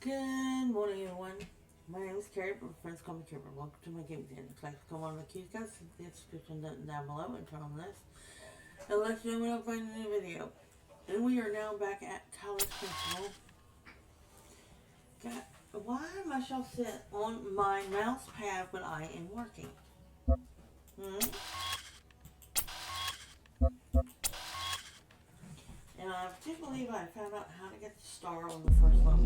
Good morning, everyone. My name is Carrie, but friends call me Carrie. Welcome to my game den. Click come on the keys, guys. The description down below and turn on this. And let you know when I find a new video. And we are now back at Talos Principal. God, why must y'all sit on my mouse pad when I am working? And I do believe I found out how to get the star on the first level.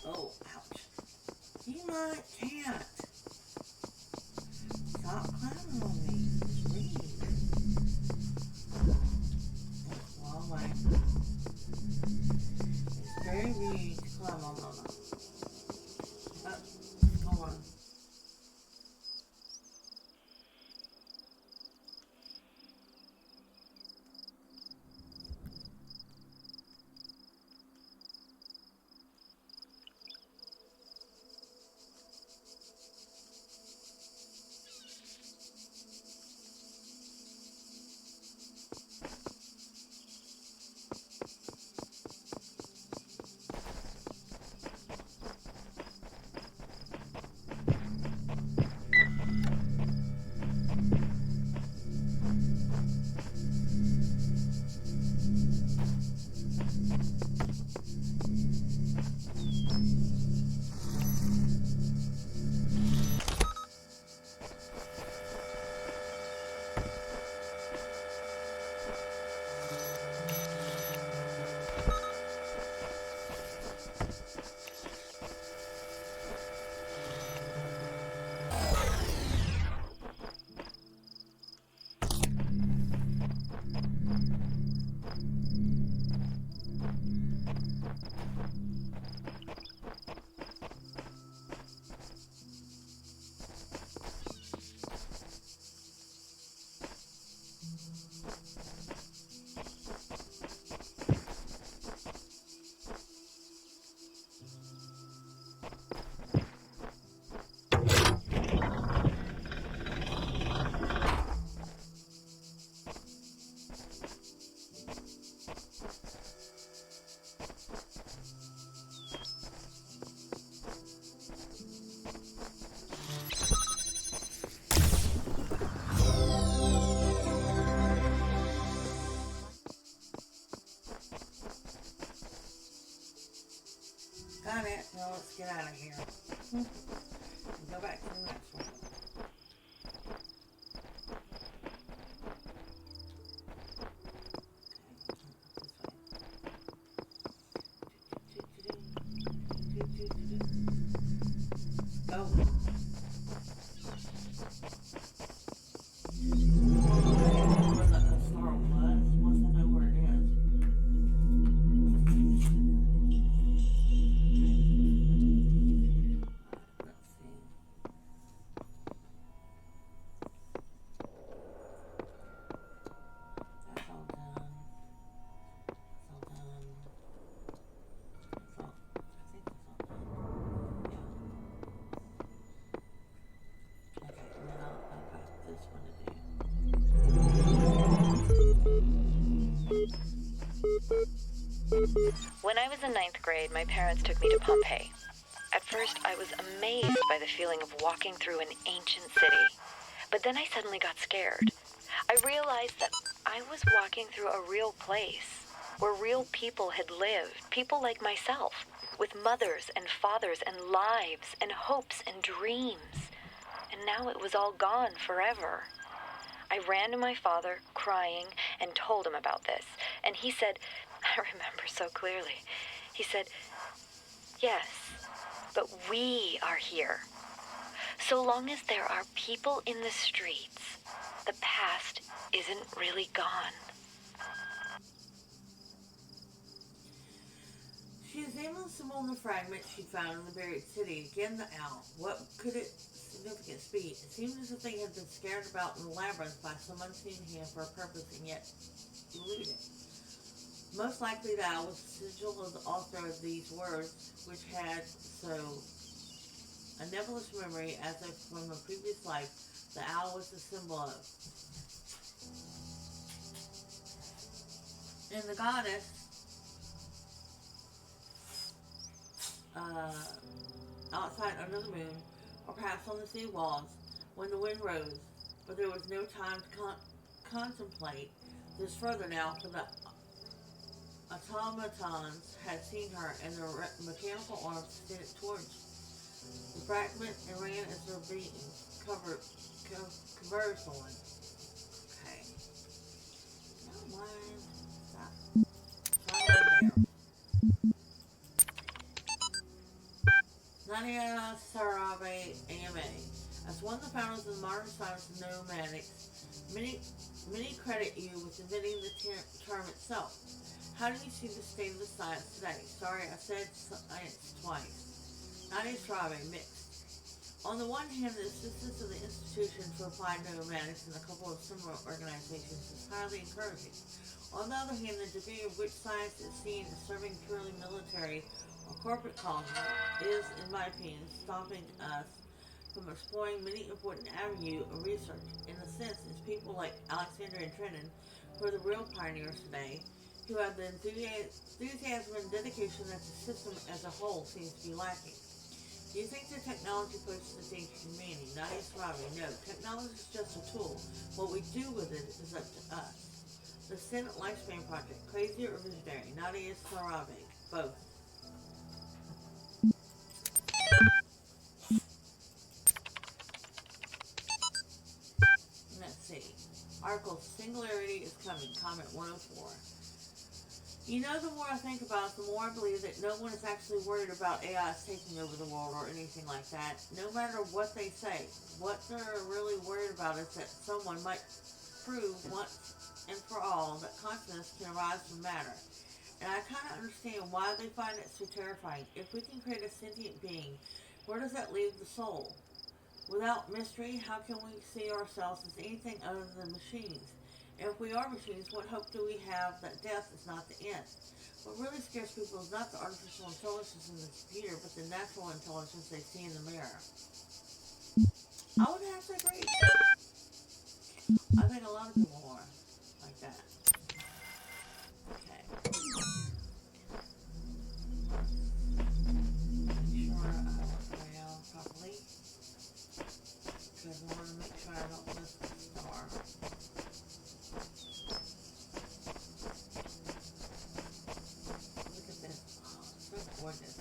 Oh, ouch. You my cat. Stop climbing on me. Please. Well, wait. It's very rude to climb on Mama. Hold on. Go back to the next one. Oh. Where the star was. Once I know where it is. Let's see. That's all done. That's all done. That's all. I think that's all done. Yeah. Okay, and then I've got this one to do. When I was in ninth grade, my parents took me to Pompeii. At first, I was amazed by the feeling of walking through an ancient city. But then I suddenly got scared. I realized that I was walking through a real place, where real people had lived, people like myself, with mothers and fathers and lives and hopes and dreams. And now it was all gone forever. I ran to my father, crying, and told him about this. And he said, I remember so clearly, he said, yes, but we are here. So long as there are people in the streets, the past isn't really gone. She examined some of the fragments she found in the buried city. Again, the owl. What could its significance be? It seemed as if they had been scared about in the labyrinth by some unseen hand for a purpose and yet eluded. Most likely the owl was the sigil of the author of these words, which had so a nebulous memory as if from a previous life the owl was the symbol of. And the goddess outside under the moon, or perhaps on the sea walls, when the wind rose, but there was no time to contemplate this further now, for the automatons had seen her, and their mechanical arms extended towards the fragment and ran as their being converged on. Okay. No mind. Stop. Try right there. Nadia Sarabe, AMA. As one of the founders of the modern science of nomadics, many credit you with inventing the term itself. How do you see the state of the science today? Sorry, I said science twice. Nadia Sarabe, mixed. On the one hand, the assistance of the Institution for Applied Nomadics and a couple of similar organizations is highly encouraging. On the other hand, the degree of which science is seen as serving purely military or corporate causes is, in my opinion, stopping us from exploring many important avenues of research. In a sense, it's people like Alexander and Trenton who are the real pioneers today, who have the enthusiasm and dedication that the system as a whole seems to be lacking. Do you think the technology poses a danger to humanity? Nadia Sarabi, no. Technology is just a tool. What we do with it is up to us. The Senate Lifespan Project, crazy or visionary? Nadia Sarabi, both. Let's see. Article Singularity is Coming, comment 104. You know, the more I think about it, the more I believe that no one is actually worried about AI taking over the world or anything like that. No matter what they say, what they're really worried about is that someone might prove once and for all that consciousness can arise from matter. And I kind of understand why they find it so terrifying. If we can create a sentient being, where does that leave the soul? Without mystery, how can we see ourselves as anything other than machines? And if we are machines, what hope do we have that death is not the end? What really scares people is not the artificial intelligence in the computer, but the natural intelligence they see in the mirror. I would have to agree. I think a lot of people are like that. Okay. Make sure I work the way out properly. Because I want to make sure I don't miss the star. Look at this. Oh, it's so gorgeous.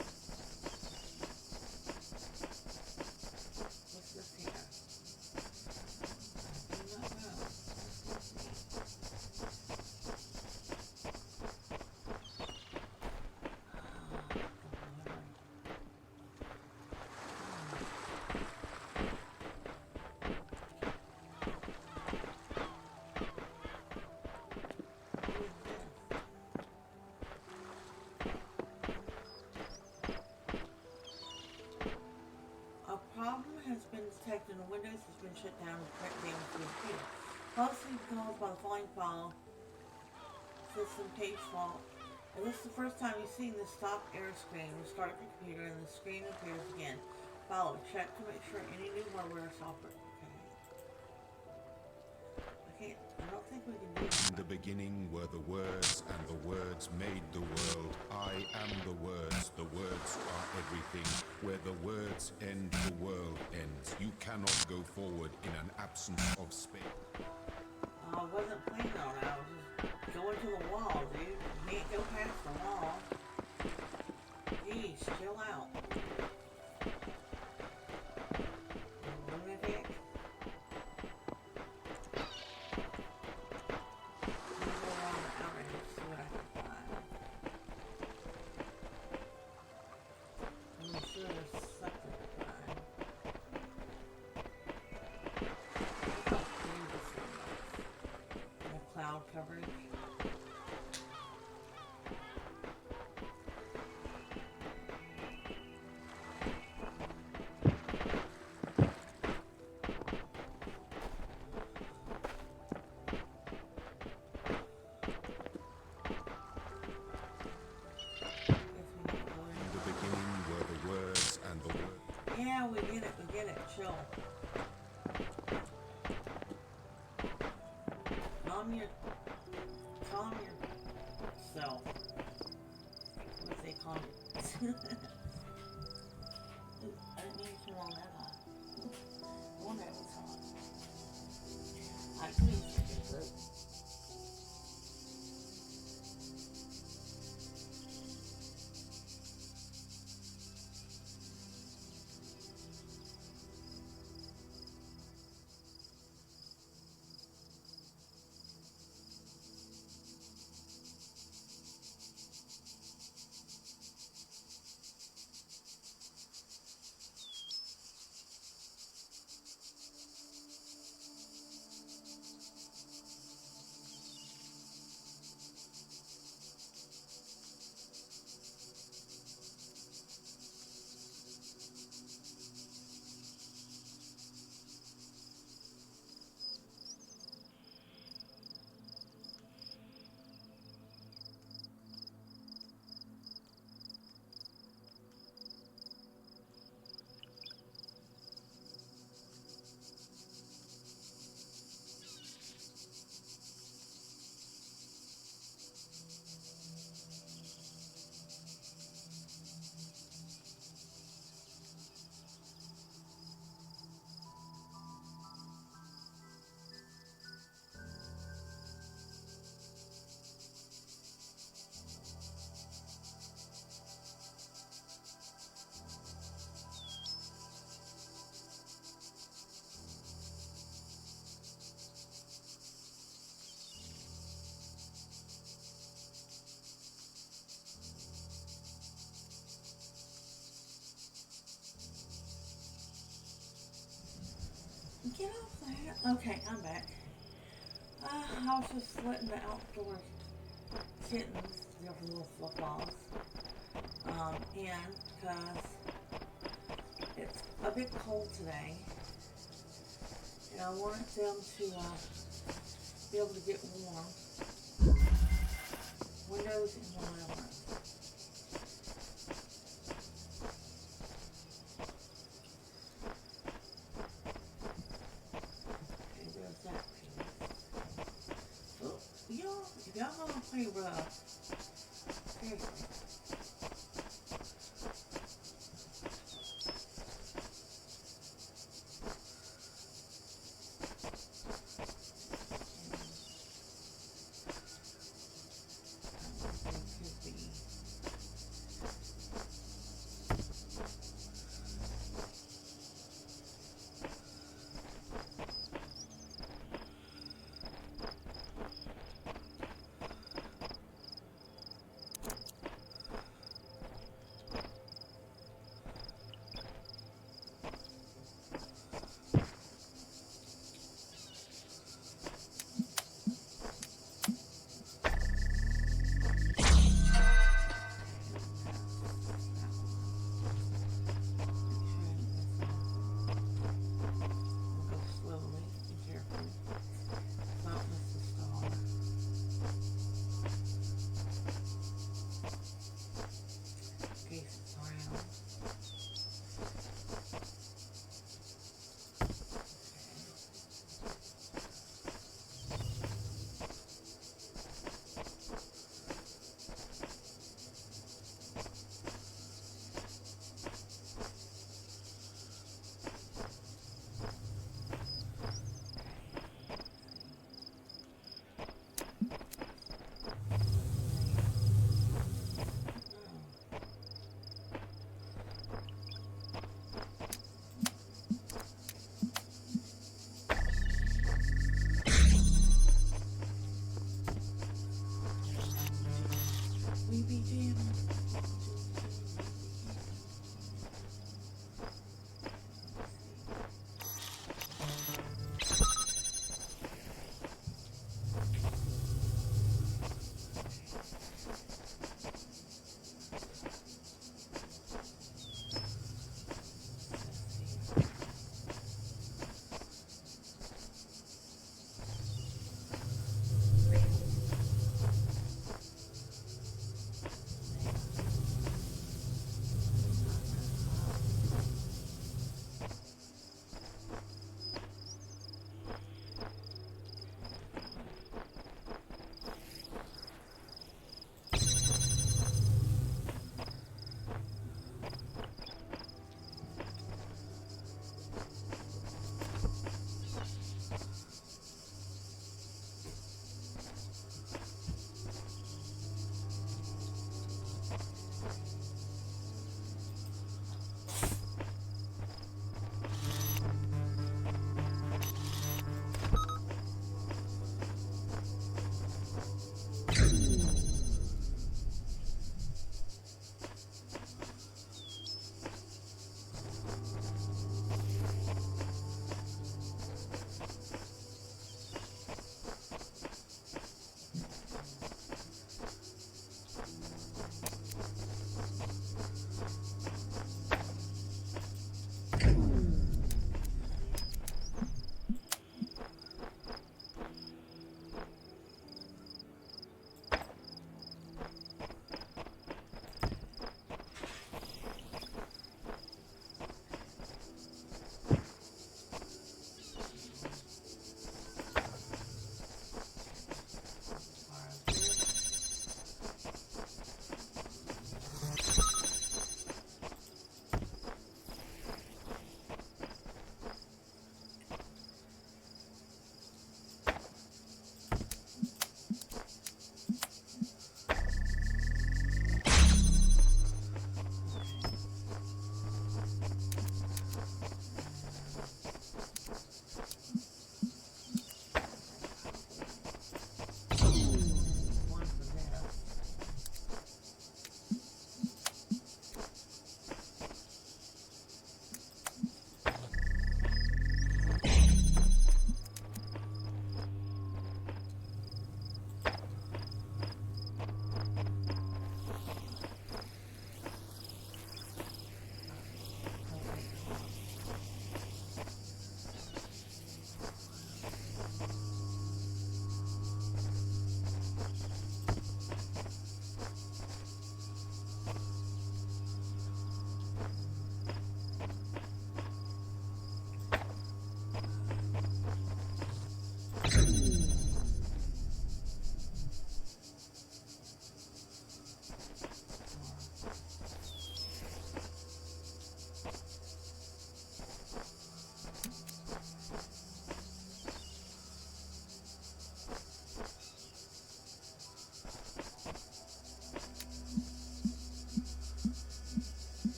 protecting the windows has been shut down to prevent damage to the computer. Policy caused by the falling file system page fault. And this is the first time you've seen this stop error screen. Restart the computer and the screen appears again. Follow. Check to make sure any new hardware or software. Okay. I don't think we can do that. In the beginning were the words, and the words made the world. I am the words are everything. Where the words end, the world ends. You cannot go forward in an absence of space. I wasn't planning on it. I was just going to the wall, dude. You can't go past the wall. Jeez, chill out. Lunatic. Coverage. In the beginning were the words, and the words. Yeah, we get it, chill. Calm yourself. What they call it? I didn't mean to turn all that on. I wonder if it's on. I can use it. Get off that. Okay, I'm back. I was just letting the outdoor kittens, they're little fluff balls, in because it's a bit cold today, and I wanted them to be able to get warm. Windows in the living. Y'all gonna play rough. Seriously.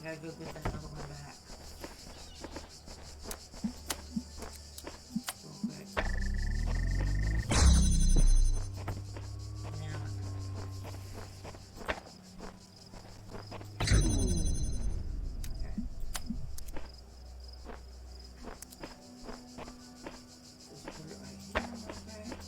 Gotta go get that other one back. Real quick. Now. Okay. Just put it right here, okay?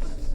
But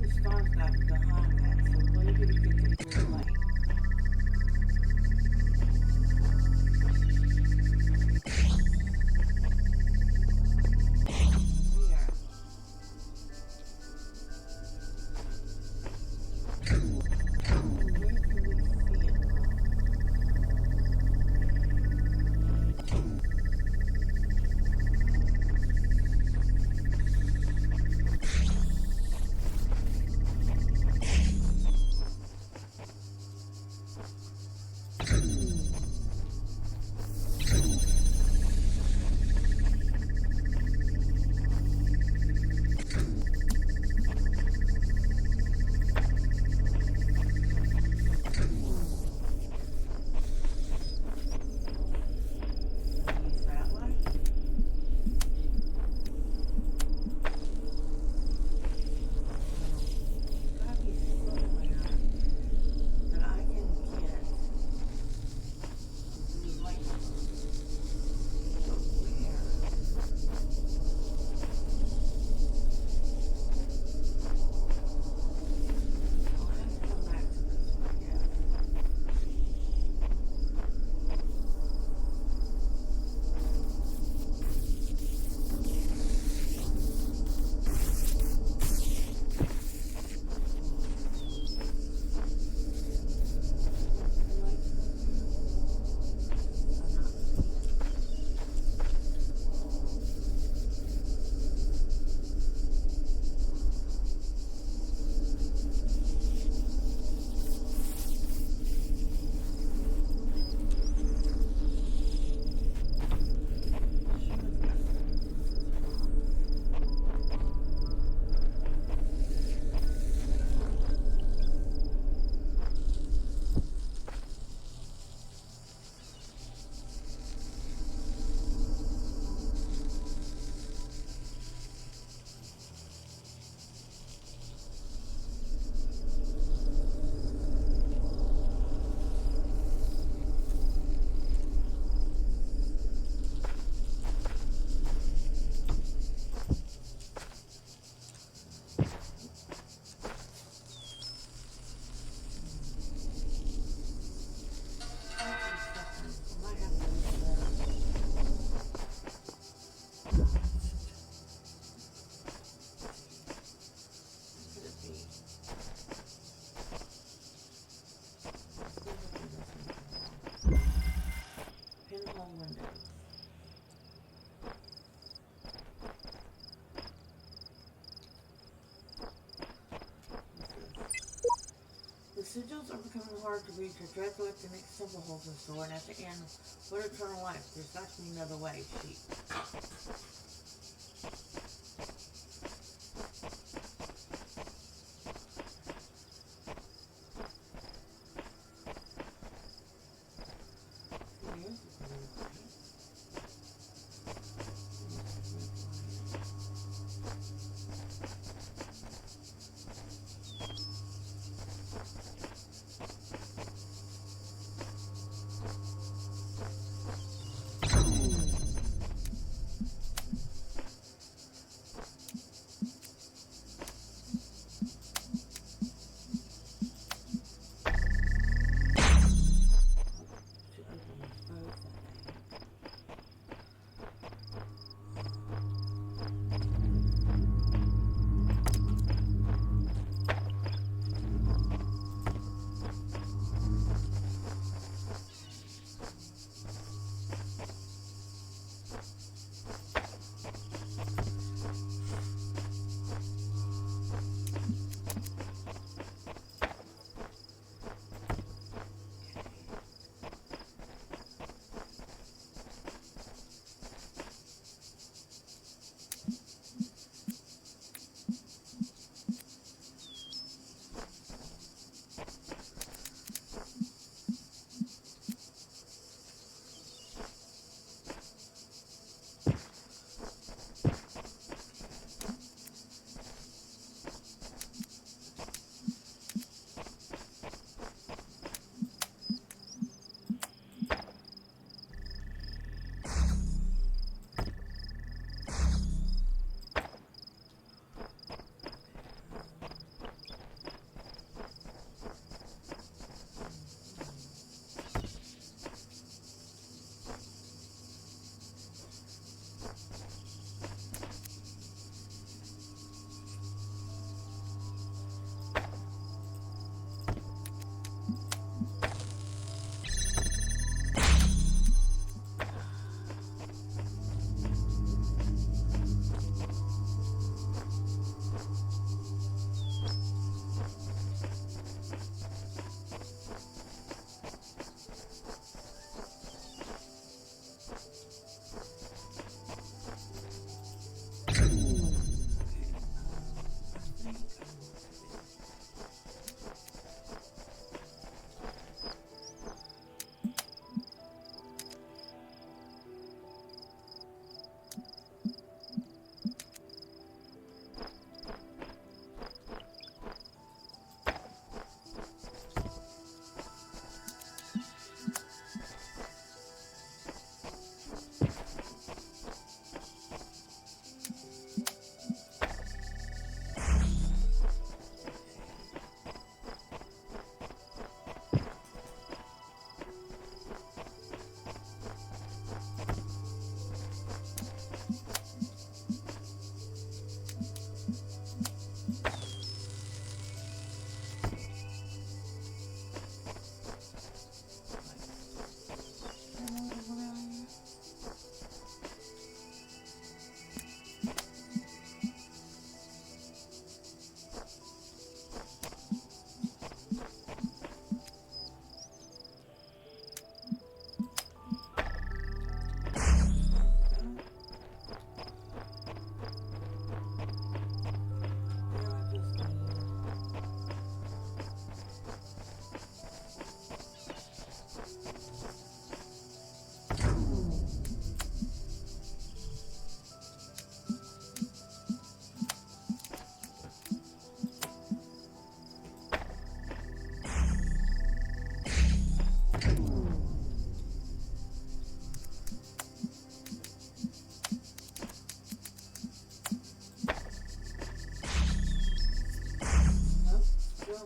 the stars got behind that, so where did we get the blue light? The sigils are becoming hard to reach. I tried to collect the next symbol holes in store, and at the end, what eternal life? There's got to be another way, sheep.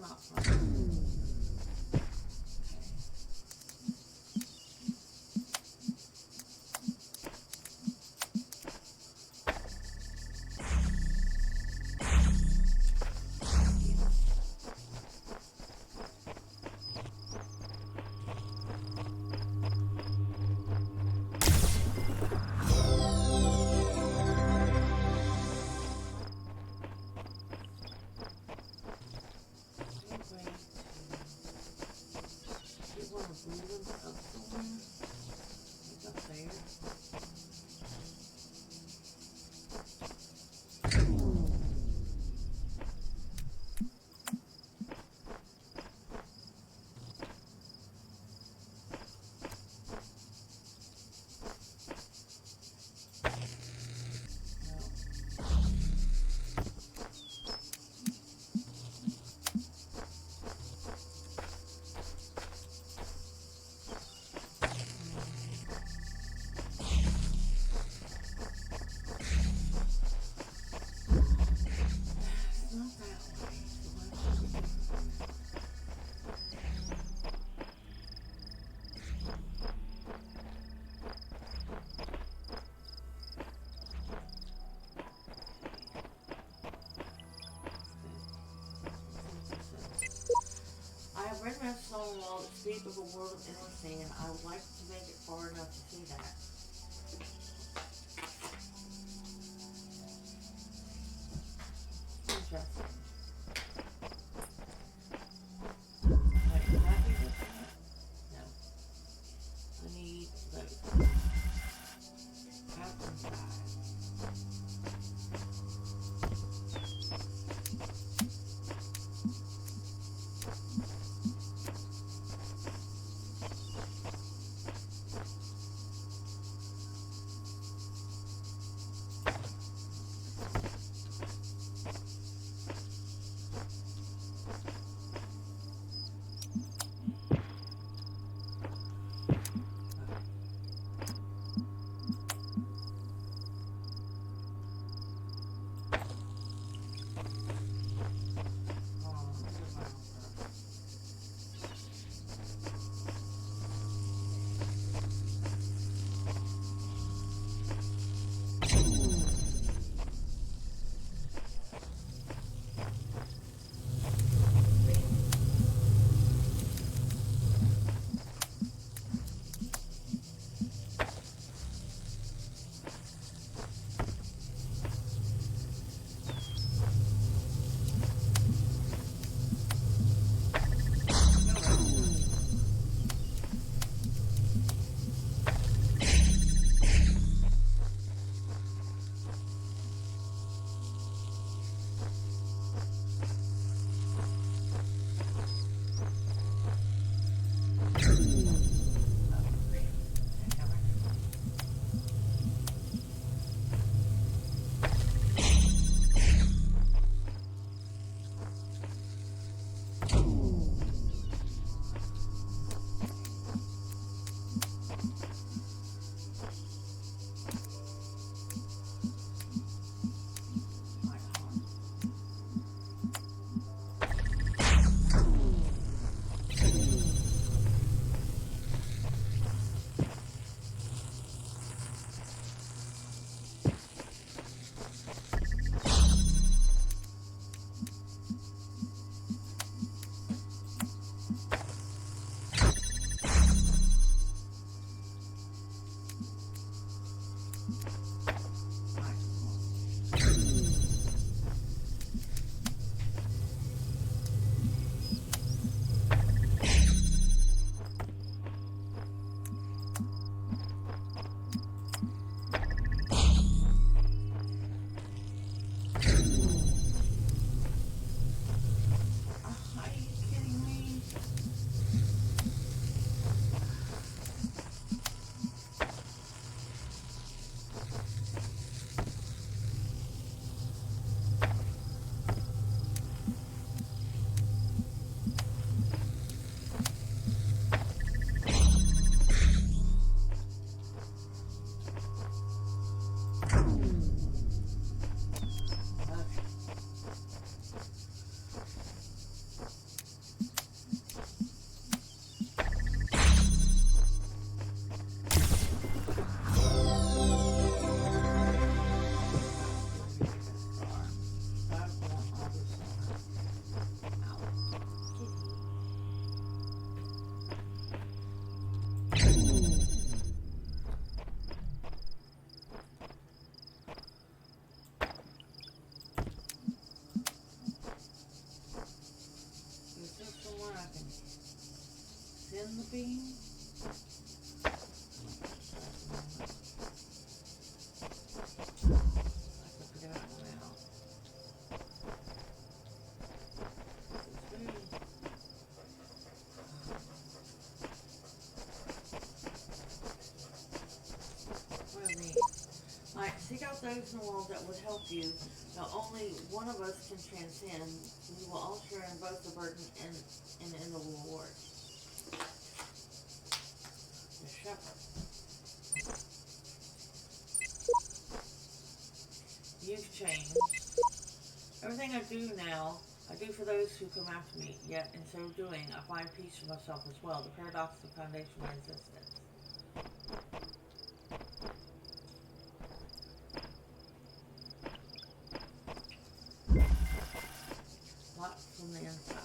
not fun. I've read my song Wall, The Speed of a World of Endless Sand. I would like to make it far enough to see that. Interesting. Wait, can I do this? No. I need those. Captain side. in the beam. Seek out those in the world that would help you. Now only one of us can transcend. We will all share in both the burden and in the reward. The shepherd. You've changed. Everything I do now, I do for those who come after me. Yet in so doing, I find peace for myself as well. The paradox of the foundation of my existence. From the inside.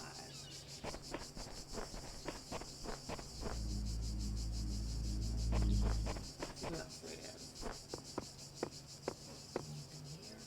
See what else there is. Anything here?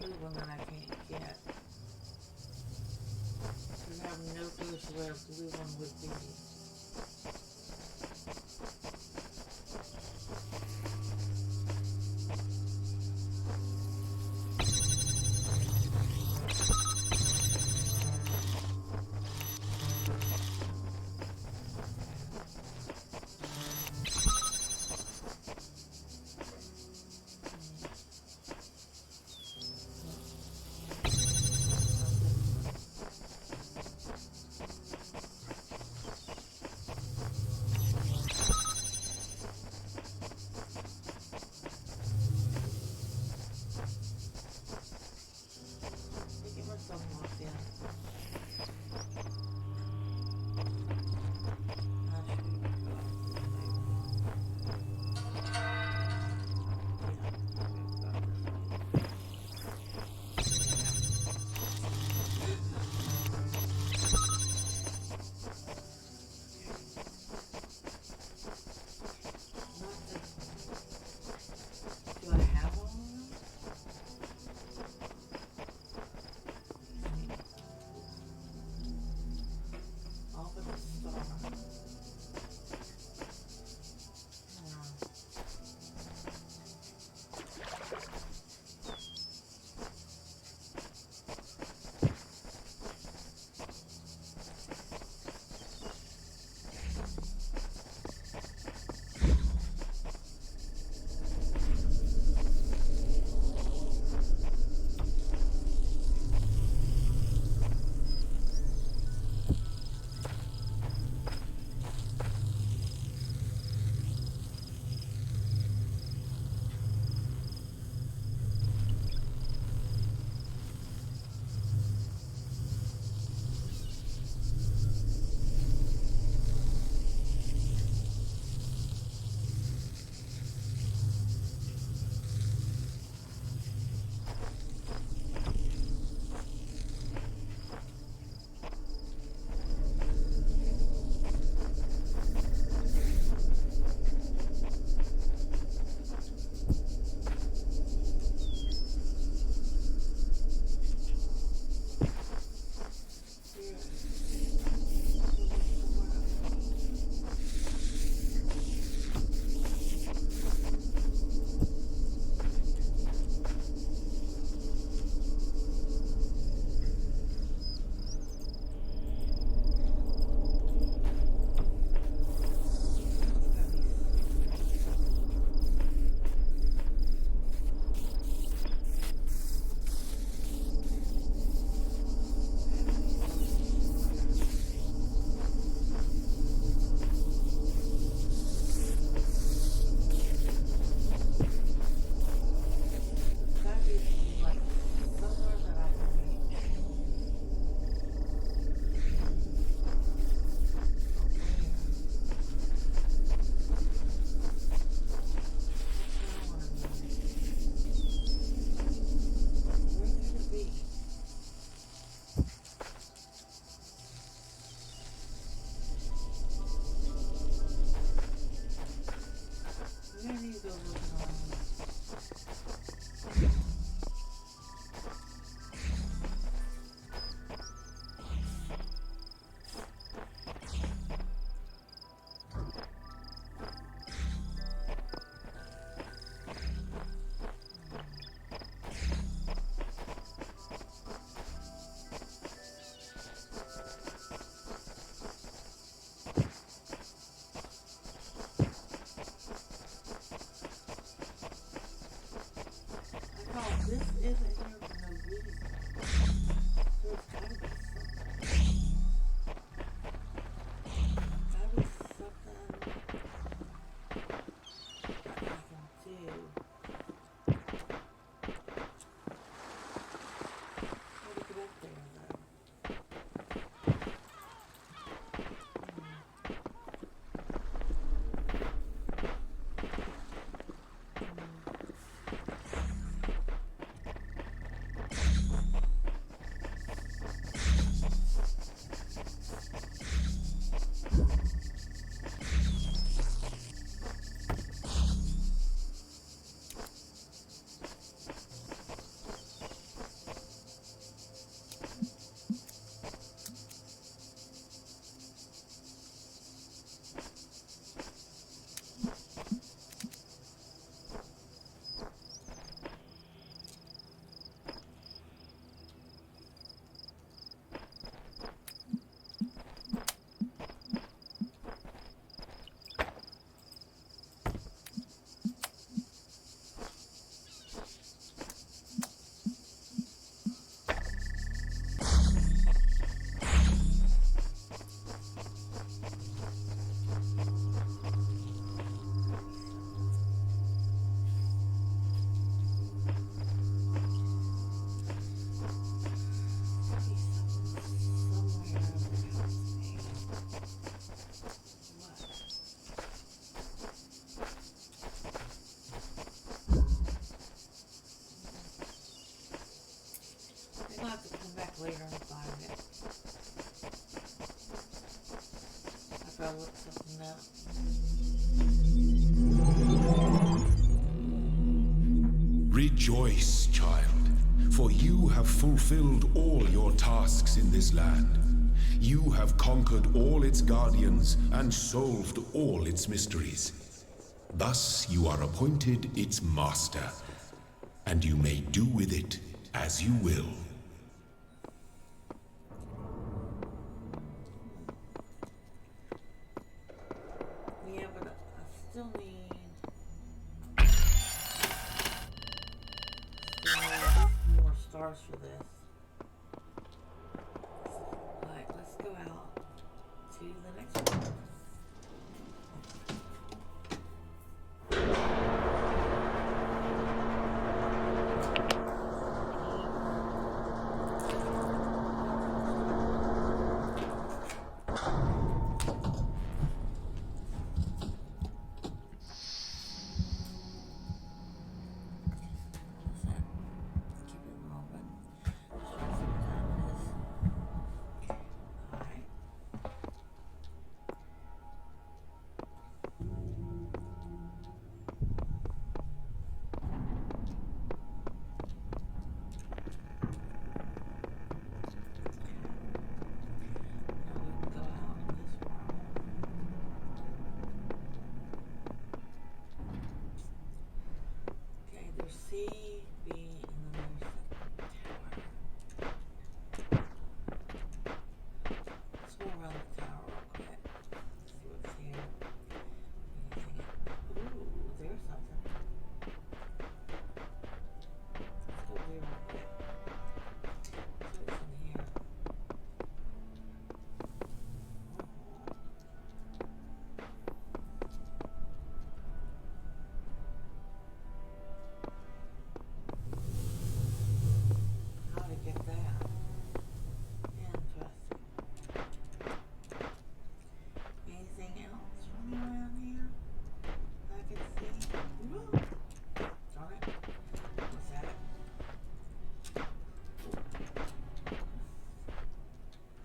blue one that I can't get. I have no clue where a blue one would be. try to look something up. Rejoice, child, for you have fulfilled all your tasks in this land. You have conquered all its guardians and solved all its mysteries. Thus you are appointed its master, and you may do with it as you will. Yeah, but I still need more stars for this. Alright, let's go out to the next one. C, B, and then there's the tower. Let's go around the tower real quick. See what's here. Ooh, there's something. Let's go there real quick. See what's in here. How to get that? Interesting. Anything else from around here I can see? Ooh. Darn it. What's that?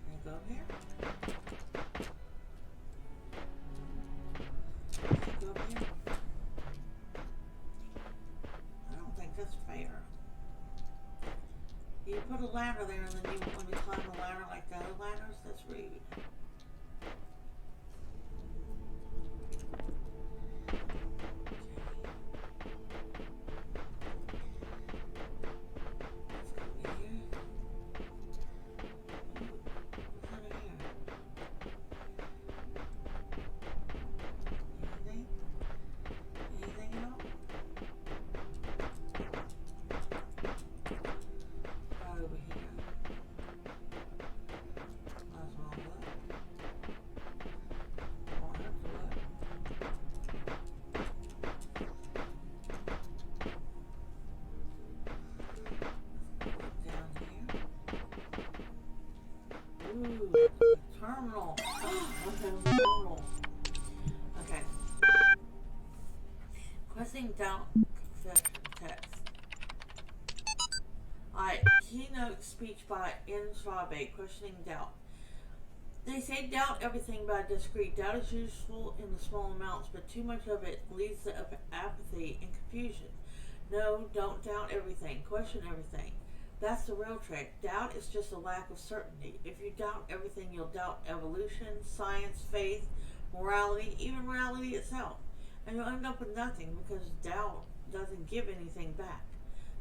Can I go up here? Can I go up here? I don't think that's fair. You put a ladder there and then you want me to climb a ladder like the other ladders? That's rude. Let's go in here. Ooh, what's under here? Anything? Anything at all? Right over here. Might as well look. Won't have to look. Look down here. Ooh, a terminal. Okay, terminal. Okay. Questing doubt confession text. Alright, keynote speech by N. Schwabe, questioning doubt. They say doubt everything but discreet. Doubt is useful in the small amounts, but too much of it leads to apathy and confusion. No, don't doubt everything. Question everything. That's the real trick. Doubt is just a lack of certainty. If you doubt everything, you'll doubt evolution, science, faith, morality, even reality itself. And you'll end up with nothing because doubt doesn't give anything back.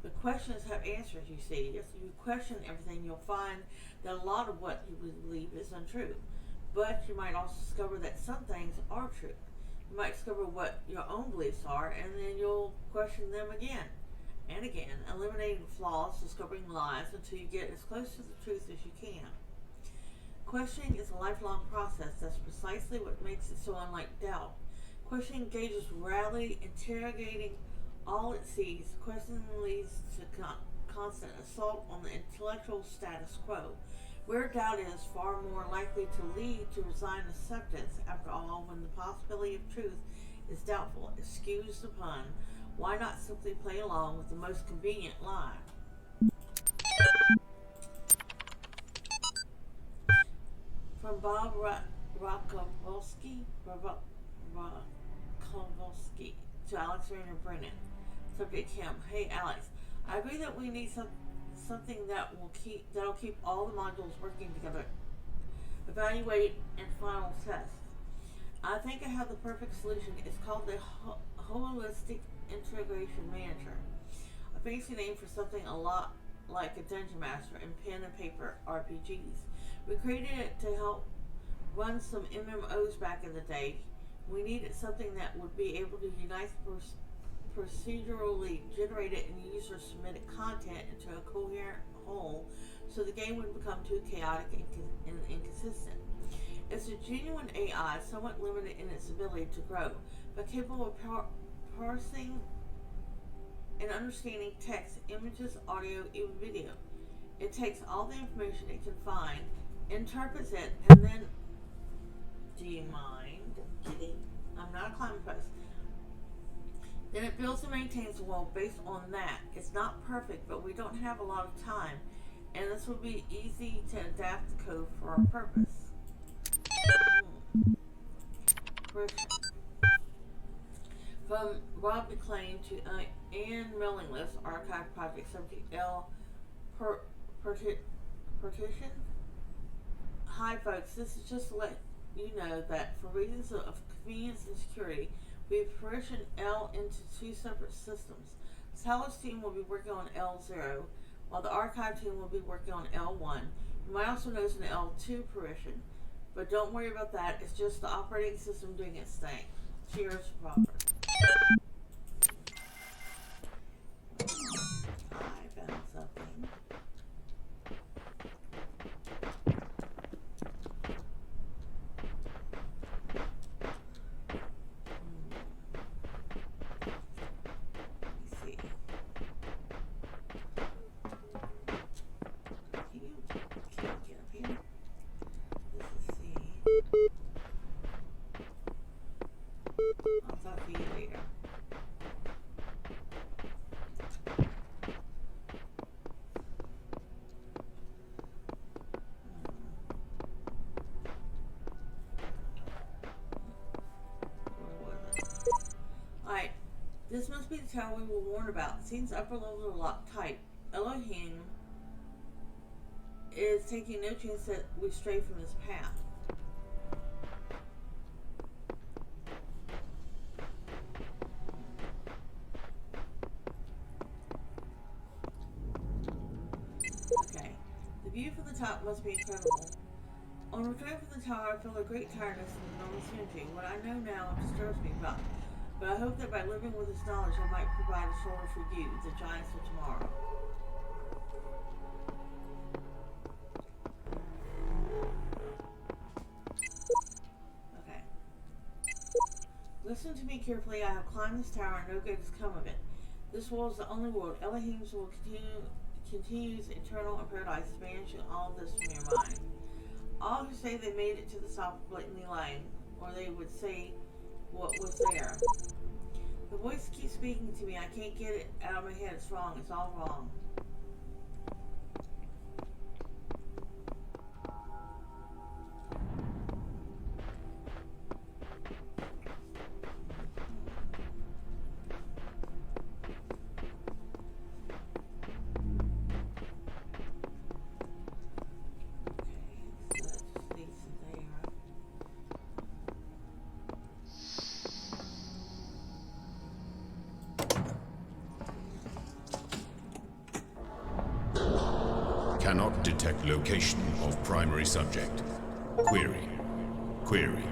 The questions have answers, you see. If you question everything, you'll find that a lot of what you believe is untrue. But you might also discover that some things are true. You might discover what your own beliefs are, and then you'll question them again and again, eliminating flaws, discovering lies until you get as close to the truth as you can. Questioning is a lifelong process. That's precisely what makes it so unlike doubt. Questioning engages reality, interrogating all it sees. Questioning leads to constant assault on the intellectual status quo. Where doubt is far more likely to lead to resigned acceptance. After all, when the possibility of truth is doubtful, excuse the pun, why not simply play along with the most convenient lie? From Bob Rakovsky, to Alex Rainer Brennan. Subject Kim. Hey Alex, I agree that we need something that'll keep all the modules working together. Evaluate and final test. I think I have the perfect solution. It's called the Holistic Integration Manager. A fancy name for something a lot like a Dungeon Master and pen and paper RPGs. We created it to help run some MMOs back in the day. We needed something that would be able to unite procedurally generated and user-submitted content into a coherent whole so the game would become too chaotic and inconsistent. It's a genuine AI, somewhat limited in its ability to grow, but capable of parsing and understanding text, images, audio, even video. It takes all the information it can find, interprets it, and then... Do you mind, kitty? I'm not a climbing post. Then it builds and maintains a world based on that. It's not perfect, but we don't have a lot of time, and this will be easy to adapt the code for our purpose. From Rob McLean to Anne Mailing List, Archive Project, subject L. Partition. Hi folks, this is just to let you know that for reasons of convenience and security, we've partitioned L into two separate systems. The Talos team will be working on L0, while the Archive team will be working on L1. You might also notice an L2 partition, but don't worry about that. It's just the operating system doing its thing. Cheers, Robert. I found something. I'll talk to you later. Alright, this must be the tower we were warned about. It seems upper levels are locked tight. Elohim is taking no chance that we stray from his path. Okay, the view from the top must be incredible. On return from the tower, I feel a great tiredness and enormous energy. What I know now disturbs me, but I hope that by living with this knowledge, I might provide a shoulder for you, the giants of tomorrow. Okay. Listen to me carefully. I have climbed this tower and no good has come of it. This world is the only world. Elohim's will continues eternal and paradise, banishing all of this from your mind. All who say they made it to the top are blatantly lying, or they would say what was there. The voice keeps speaking to me. I can't get it out of my head. It's wrong. It's all wrong. Cannot detect location of primary subject. Query. Query.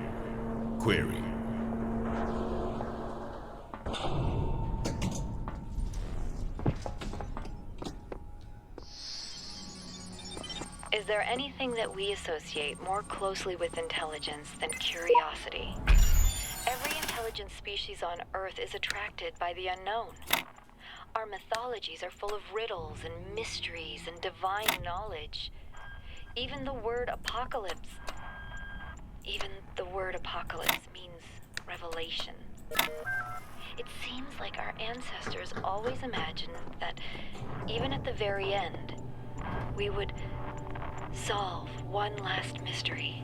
Query. Is there anything that we associate more closely with intelligence than curiosity? Every intelligent species on Earth is attracted by the unknown. Our mythologies are full of riddles and mysteries and divine knowledge. Even the word apocalypse means revelation. It seems like our ancestors always imagined that even at the very end, we would solve one last mystery.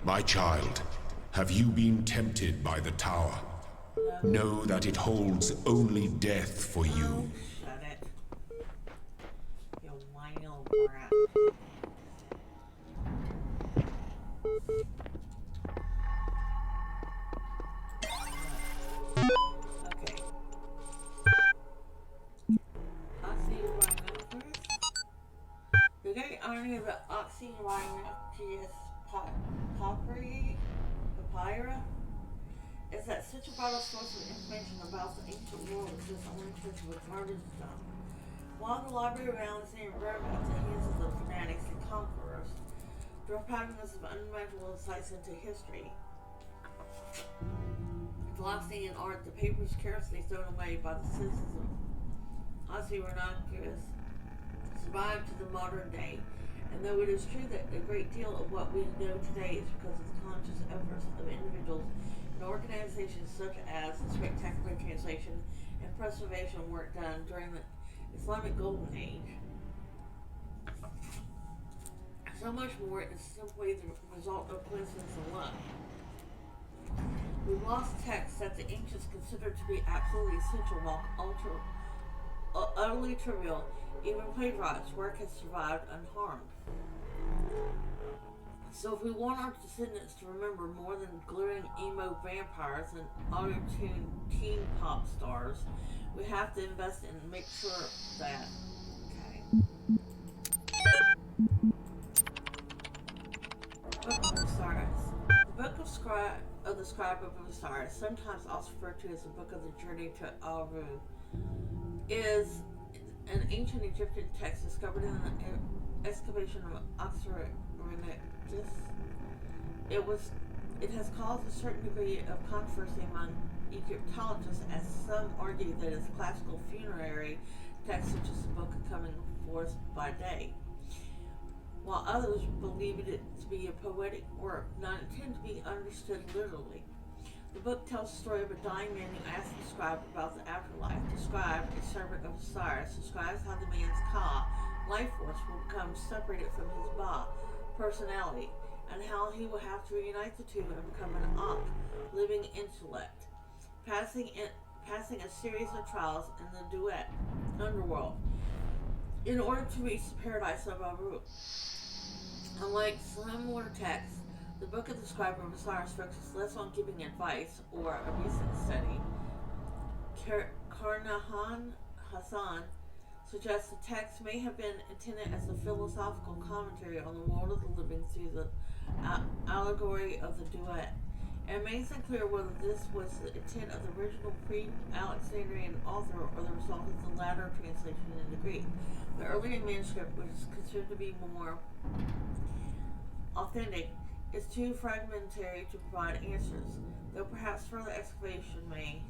My child, have you been tempted by the tower? Know that it holds only death for you. Shut it. You whiny little brat. Okay. Oxyrhinovirus. The great irony of the Oxyrhinovirus papyra is that such a vital source of information about the ancient world exists only because of its martyrdom. While the library of Alexandria wrote at the hands of the fanatics and conquerors, the protagonist of unimaginable insights into history, philosophy, and art, the papers carelessly thrown away by the citizens of Oxyrhinovirus survived to the modern day. And though it is true that a great deal of what we know today is because of the conscious efforts of individuals and organizations such as the spectacular translation and preservation work done during the Islamic Golden Age, so much more is simply the result of coincidence and luck. We've lost texts that the ancients considered to be absolutely essential while utterly trivial. Even plagiarized work has survived unharmed. So if we want our descendants to remember more than glittering emo vampires and auto-tuned teen pop stars, we have to invest in and make sure that. Okay. Book of Osiris. The Book of the Scribe of Osiris, sometimes also referred to as the Book of the Journey to Aru, is an ancient Egyptian text discovered in an excavation of Oxyrhynchus. It has caused a certain degree of controversy among Egyptologists, as some argue that it's classical funerary text such as the Book of Coming Forth by Day, while others believe it to be a poetic work not intended to be understood literally. The book tells the story of a dying man who asks the scribe about the afterlife. The scribe, a servant of Osiris, describes how the man's Ka, life force, will become separated from his Ba, personality, and how he will have to reunite the two and become an Ak, living intellect, passing a series of trials in the duet underworld in order to reach the paradise of Aru. Unlike similar texts, the Book of the Scribe of Osiris focuses less on giving advice, or a recent study. Karnahan Hassan suggests the text may have been intended as a philosophical commentary on the world of the living through the allegory of the duet. It remains unclear whether this was the intent of the original pre-Alexandrian author or the result of the latter translation into Greek. The earlier manuscript, which is considered to be more authentic, is too fragmentary to provide answers, though perhaps further excavation may.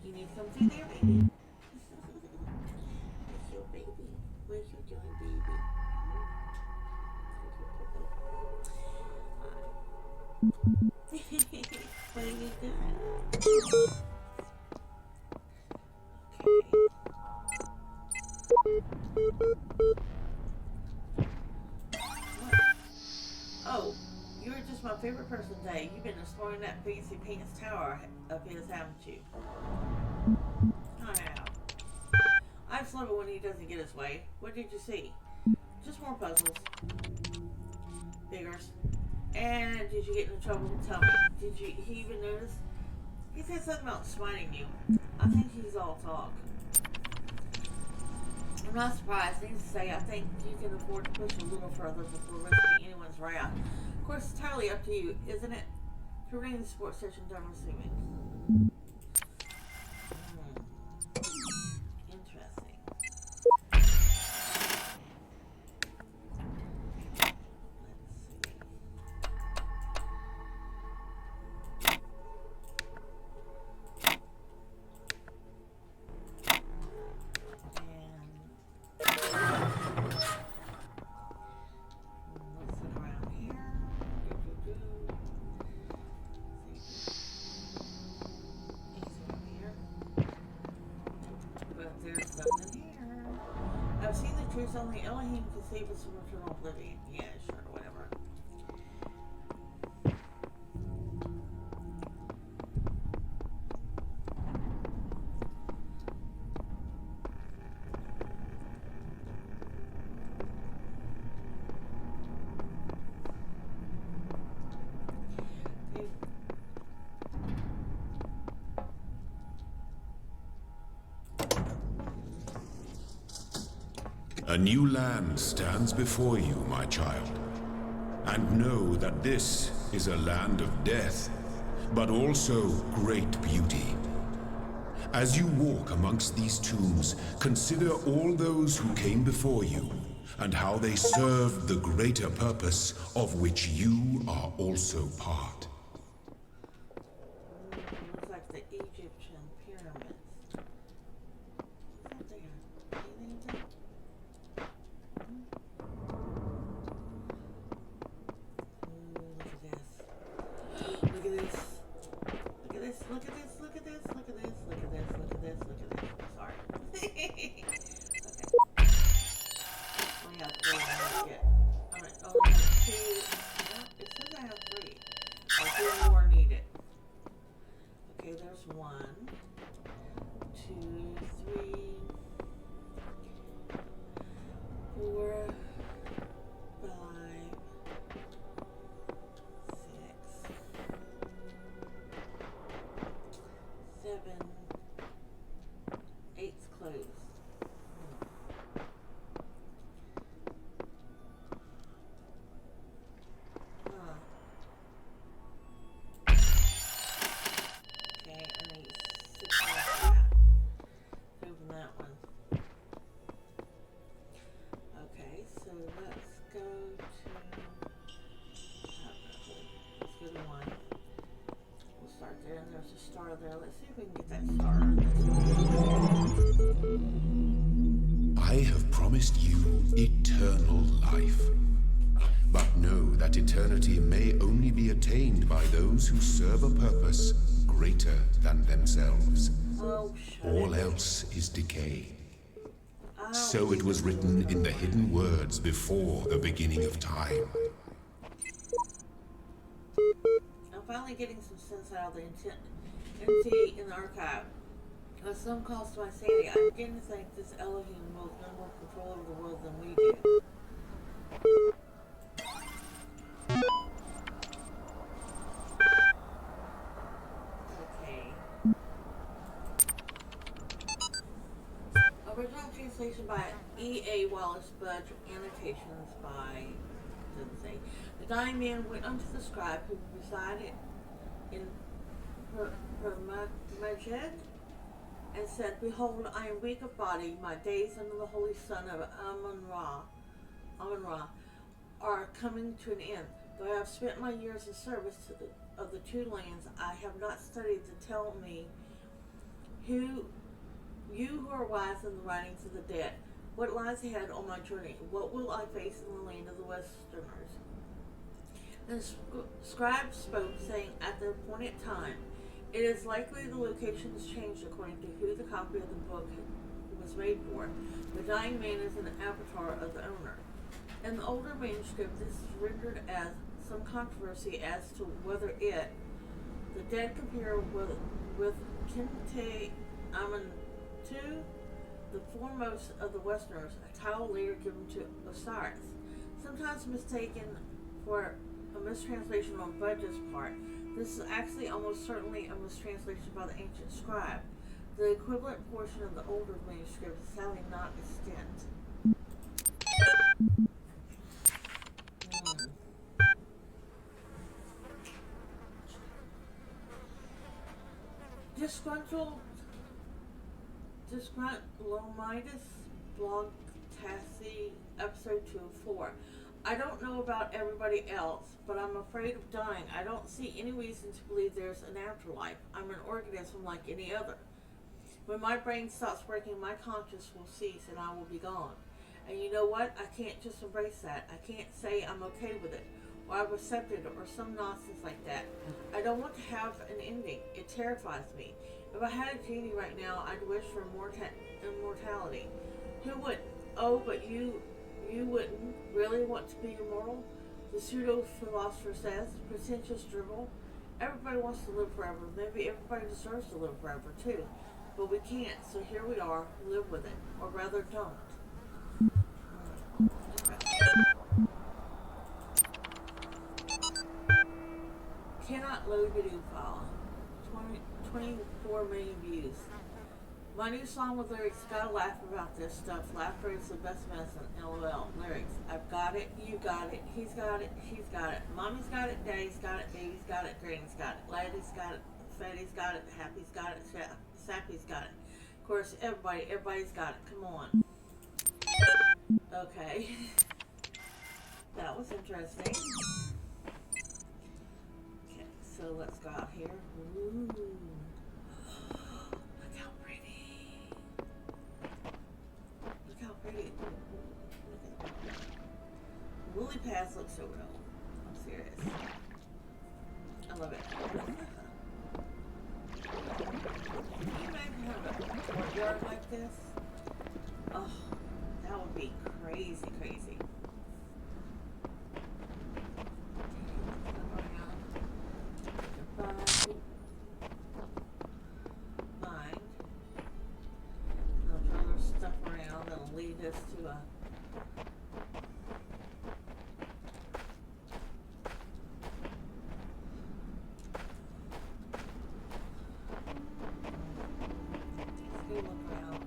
You need something there, baby? Where's your baby? Where's your young baby? What are you doing? Oh, you're just my favorite person today. You've been exploring that fancy pants tower of his, haven't you? I have. I just love it when he doesn't get his way. What did you see? Just more puzzles. Figures. And did you get in trouble? Tell me. Did he even notice? He said something about smiting you. I think he's all talk. I'm not surprised. Needless to say, I think you can afford to push a little further before risking anyone's wrath. Of course, it's entirely up to you, isn't it? To bring the sports session done, I'm assuming. Interesting. Only Elohim can save us from eternal oblivion. Yeah, sure. A new land stands before you, my child. And know that this is a land of death, but also great beauty. As you walk amongst these tombs, consider all those who came before you, and how they served the greater purpose of which you are also part. Looks like the Egyptian pyramids. What's up there? Anything? Look at this. Look at this. Look at this. Look at this. Look at this. Look at this. Look at this. Look at this. Sorry. Okay. Only have three yet. Alright, only have two. It says I have three. Or two more needed. Okay, there's 1, 2, 3, 4, 5, 6, 7, 8's closed. Okay, I need 6 more for that. Open that one. Okay, so let's go to 1. We'll start there, and there's a star there. Let's see if we can get that star. I have promised you eternal life. But know that eternity may only be attained by those who serve a purpose greater than themselves. Oh, All else is decay. So it was written in the hidden words before the beginning of time. I'm finally getting some sense out of the entity in the archive. At some cost to my sanity, I'm beginning to think this Elohim will have more control over the world than we do. Okay. Original translation by E.A. Wallace Budge, annotations by, doesn't say. The dying man went unto the scribe who resided in Hermaged and said, Behold, I am weak of body, my days under the holy sun of Amun-Ra are coming to an end. Though I have spent my years in service of the two lands, I have not studied to tell me you who are wise in the writings of the dead, what lies ahead on my journey? What will I face in the land of the Westerners? Then the scribe spoke, saying, At the appointed time, it is likely the location has changed according to who the copy of the book was made for. The dying man is an avatar of the owner. In the older manuscript, this is rendered as some controversy as to whether the dead compare with Kinte Amun-Tu, the foremost of the Westerners, a title later given to Osiris, sometimes mistaken for a mistranslation on Budge's part. This is actually almost certainly a mistranslation by the ancient scribe. The equivalent portion of the older manuscript is sadly not extant. Disgruntlomitis blog Tassie episode 204. I don't know about everybody else, but I'm afraid of dying. I don't see any reason to believe there's an afterlife. I'm an organism like any other. When my brain stops working, my conscience will cease and I will be gone. And you know what? I can't just embrace that. I can't say I'm okay with it, or I've accepted it, or some nonsense like that. I don't want to have an ending. It terrifies me. If I had a genie right now, I'd wish for immortality. Who would? Oh, but you wouldn't really want to be immortal? The pseudo-philosopher says, pretentious dribble. Everybody wants to live forever. Maybe everybody deserves to live forever, too. But we can't, so here we are. Live with it. Or rather, don't. Cannot load video file. 24 million views. My new song with lyrics, gotta laugh about this stuff. Laughter is the best medicine. LOL. Lyrics. I've got it, you got it, he's got it, she's got it. Mommy's got it, daddy's got it, baby's got it, granny's got it, laddie's got it, fatty's got it, happy's got it, sappy's got it. Of course, everybody's got it. Come on. Okay. That was interesting. Okay, so let's go out here. Ooh. Look how pretty. Look how pretty. Look at that. Woolly pads look so real. I'm serious. I love it. Can you imagine having a courtyard like this? Oh, that would be crazy, crazy. Mind. I'll throw other stuff around that'll lead us to a look around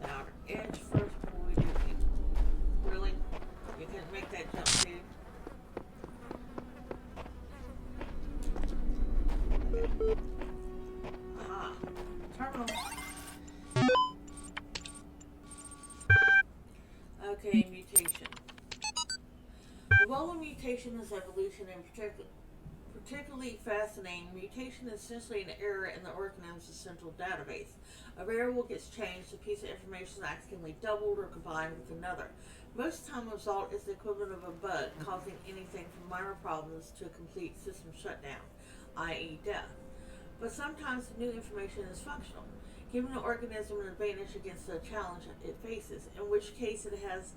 the outer edge first before we do it. Really? You couldn't make that jump, dude? Okay. Aha. Terminal. Okay, mutation. The role of mutation is evolution, and particularly fascinating. Mutation is essentially an error in the organism's central database. A variable gets changed, a piece of information is accidentally doubled or combined with another. Most of the time, the result is the equivalent of a bug, causing anything from minor problems to a complete system shutdown, i.e. death. But sometimes the new information is functional, giving the organism an advantage against the challenge it faces, in which case it has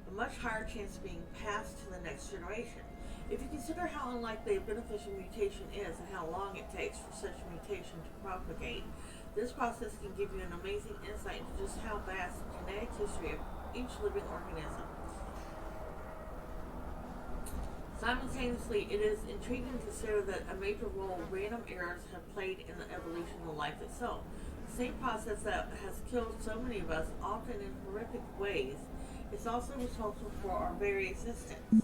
a much higher chance of being passed to the next generation. If you consider how unlikely a beneficial mutation is and how long it takes for such a mutation to propagate, this process can give you an amazing insight into just how vast the genetic history of each living organism. Simultaneously, it is intriguing to consider that a major role random errors have played in the evolution of life itself. The same process that has killed so many of us, often in horrific ways, is also responsible for our very existence.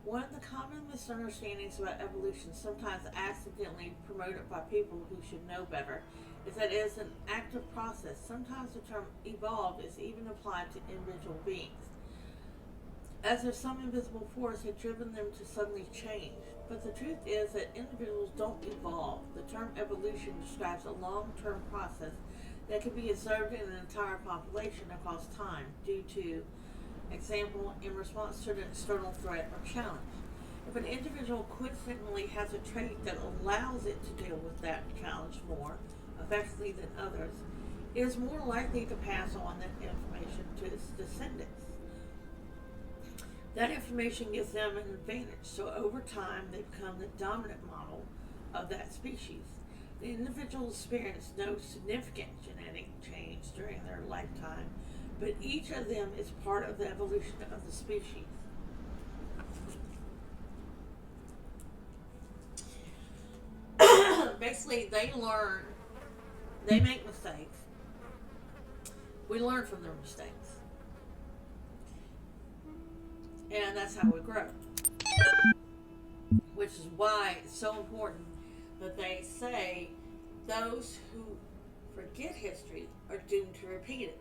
One of the common misunderstandings about evolution, sometimes accidentally promoted by people who should know better, is that it is an active process. Sometimes the term evolve is even applied to individual beings, as if some invisible force had driven them to suddenly change. But the truth is that individuals don't evolve. The term evolution describes a long-term process that can be observed in an entire population across time due to, example, in response to an external threat or challenge. If an individual coincidentally has a trait that allows it to deal with that challenge more effectively than others, it is more likely to pass on that information to its descendants. That information gives them an advantage, so over time they become the dominant model of that species. The individuals experience no significant genetic change during their lifetime, but each of them is part of the evolution of the species. Basically, they learn, they make mistakes. We learn from their mistakes. And that's how we grow. Which is why it's so important that they say those who forget history are doomed to repeat it.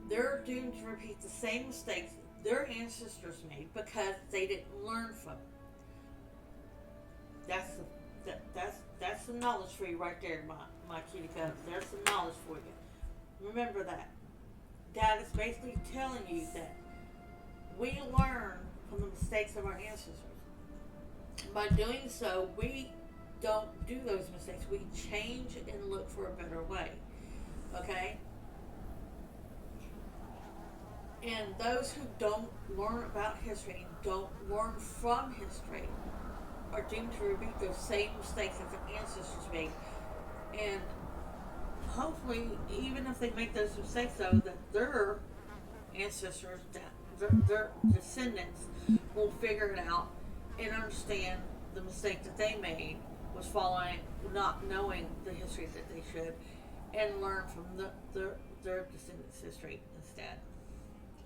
They're doomed to repeat the same mistakes their ancestors made because they didn't learn from it. That's the knowledge for you right there, my kitty cubs. There's some knowledge for you. Remember that. Dad is basically telling you that we learn from the mistakes of our ancestors. By doing so, we don't do those mistakes. We change and look for a better way. Okay? And those who don't learn about history and don't learn from history are doomed to repeat those same mistakes that their ancestors made. And hopefully, even if they make those mistakes, though, that their ancestors, their descendants will figure it out and understand the mistake that they made was following, not knowing the history that they should, and learn from their descendants' history instead.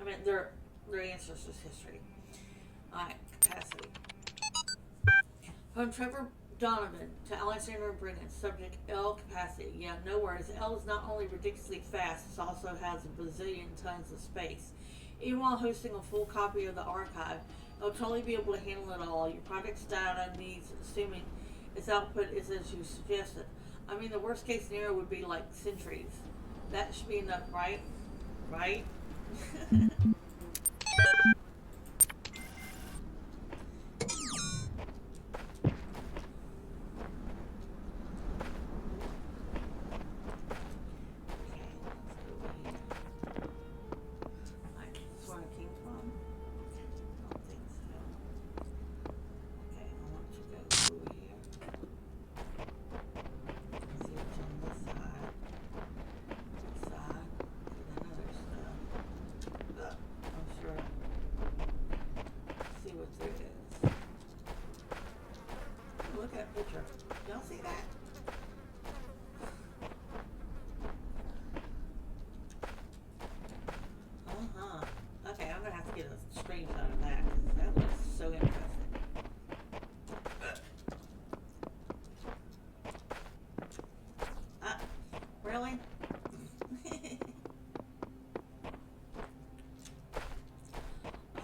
I mean, their ancestors' history. Alright, capacity. From Trevor Donovan to Alexander Brennan, subject L capacity. Yeah, no worries. L is not only ridiculously fast, it also has a bazillion tons of space. Even while hosting a full copy of the archive, it'll totally be able to handle it all. Your project's data needs, assuming its output is as you suggested. I mean, the worst case scenario would be like centuries. That should be enough, right? Right? Y'all see that? Okay, I'm gonna have to get a screenshot of that. That looks so interesting. Really?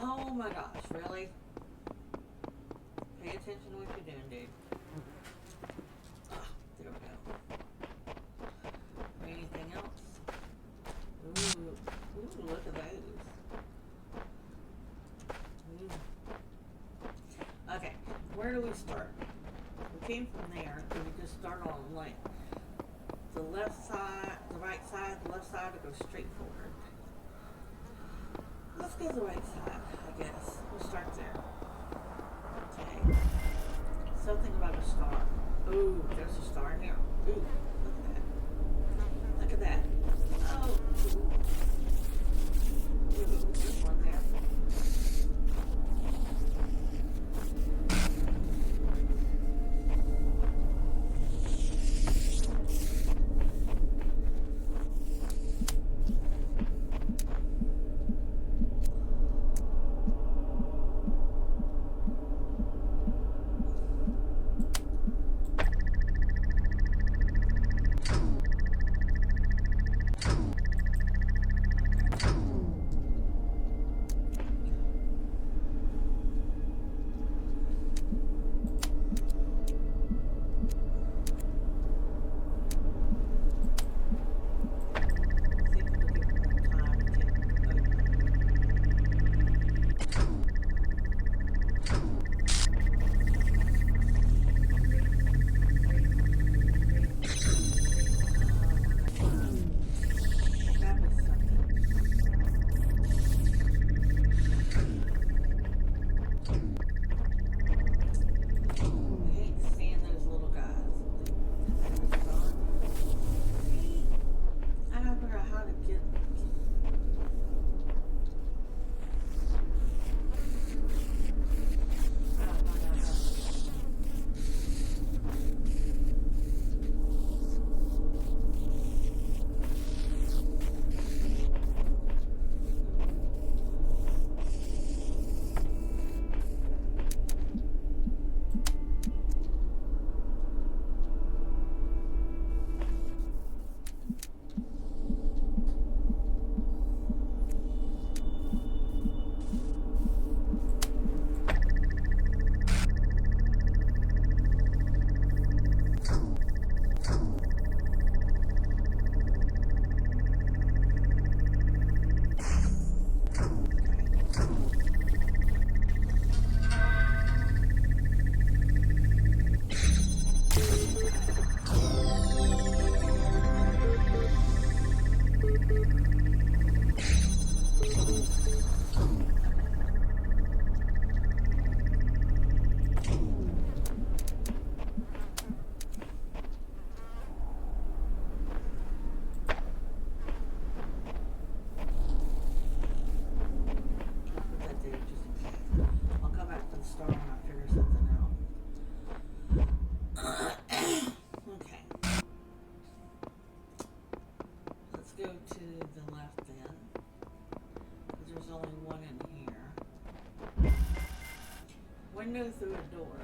Oh my gosh, really? Pay attention to what you're doing, dude. There we go. Anything else? Ooh, look at those. Okay, where do we start? We came from there, and we just start on like the left side, the right side, the left side, to go straight forward. Let's go to the right side, I guess. We'll start there. Okay. Something about a star. Ooh, there's a star here. Ooh, look at that. Look at that. Oh. Ooh, there's one there. window through a door.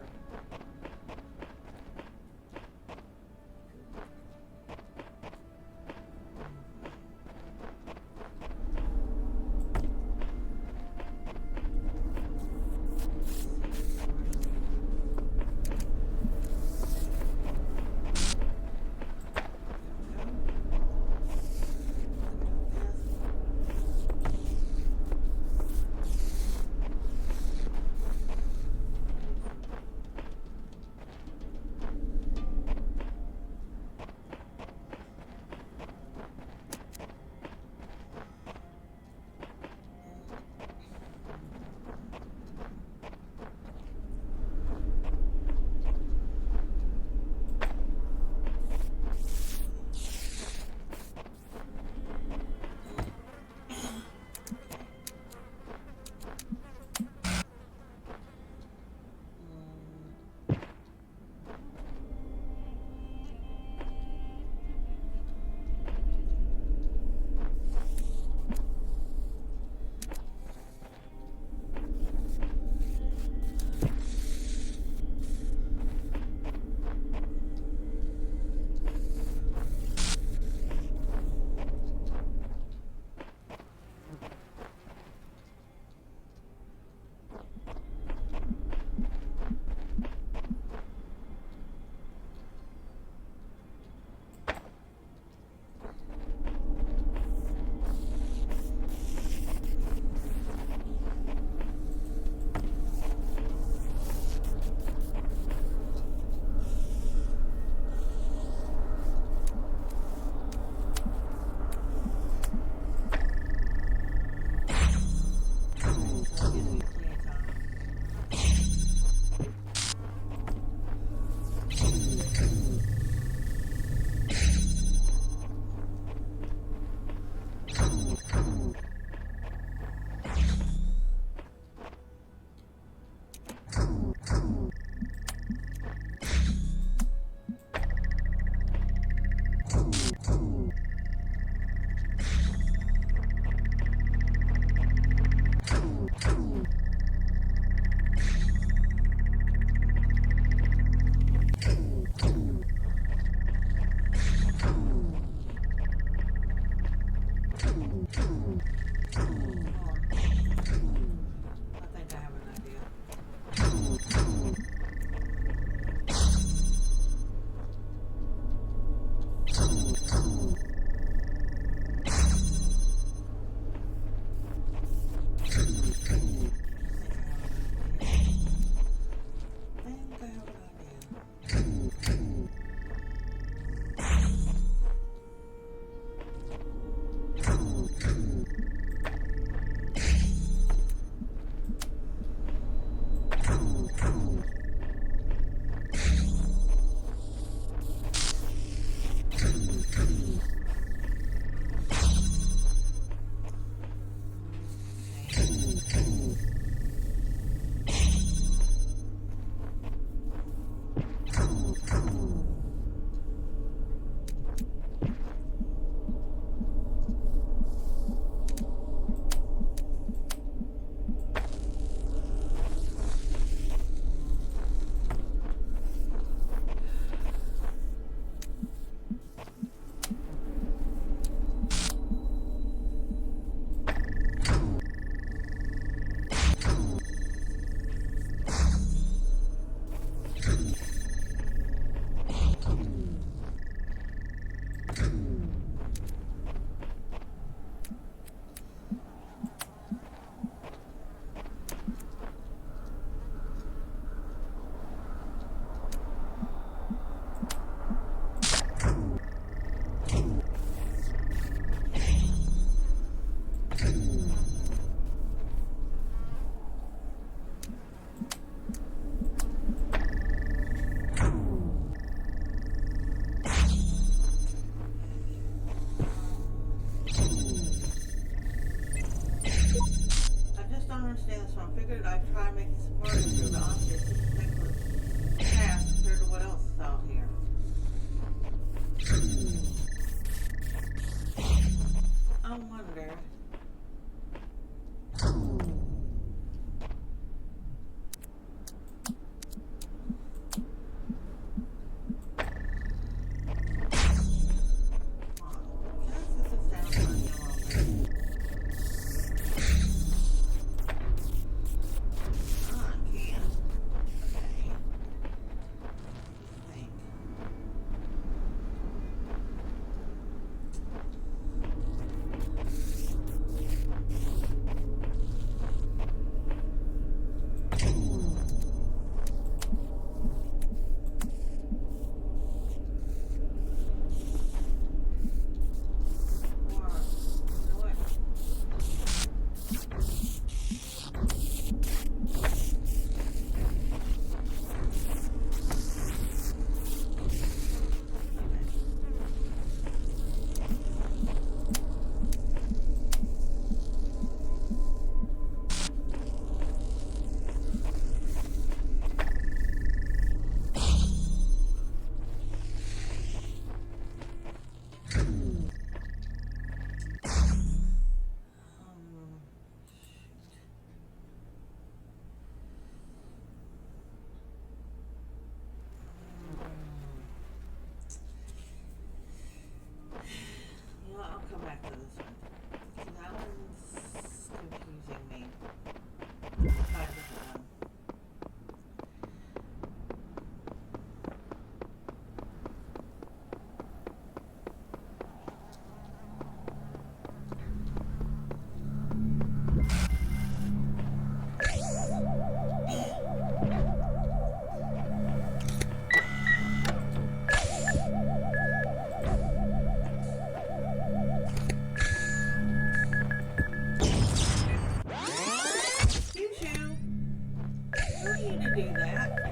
do that.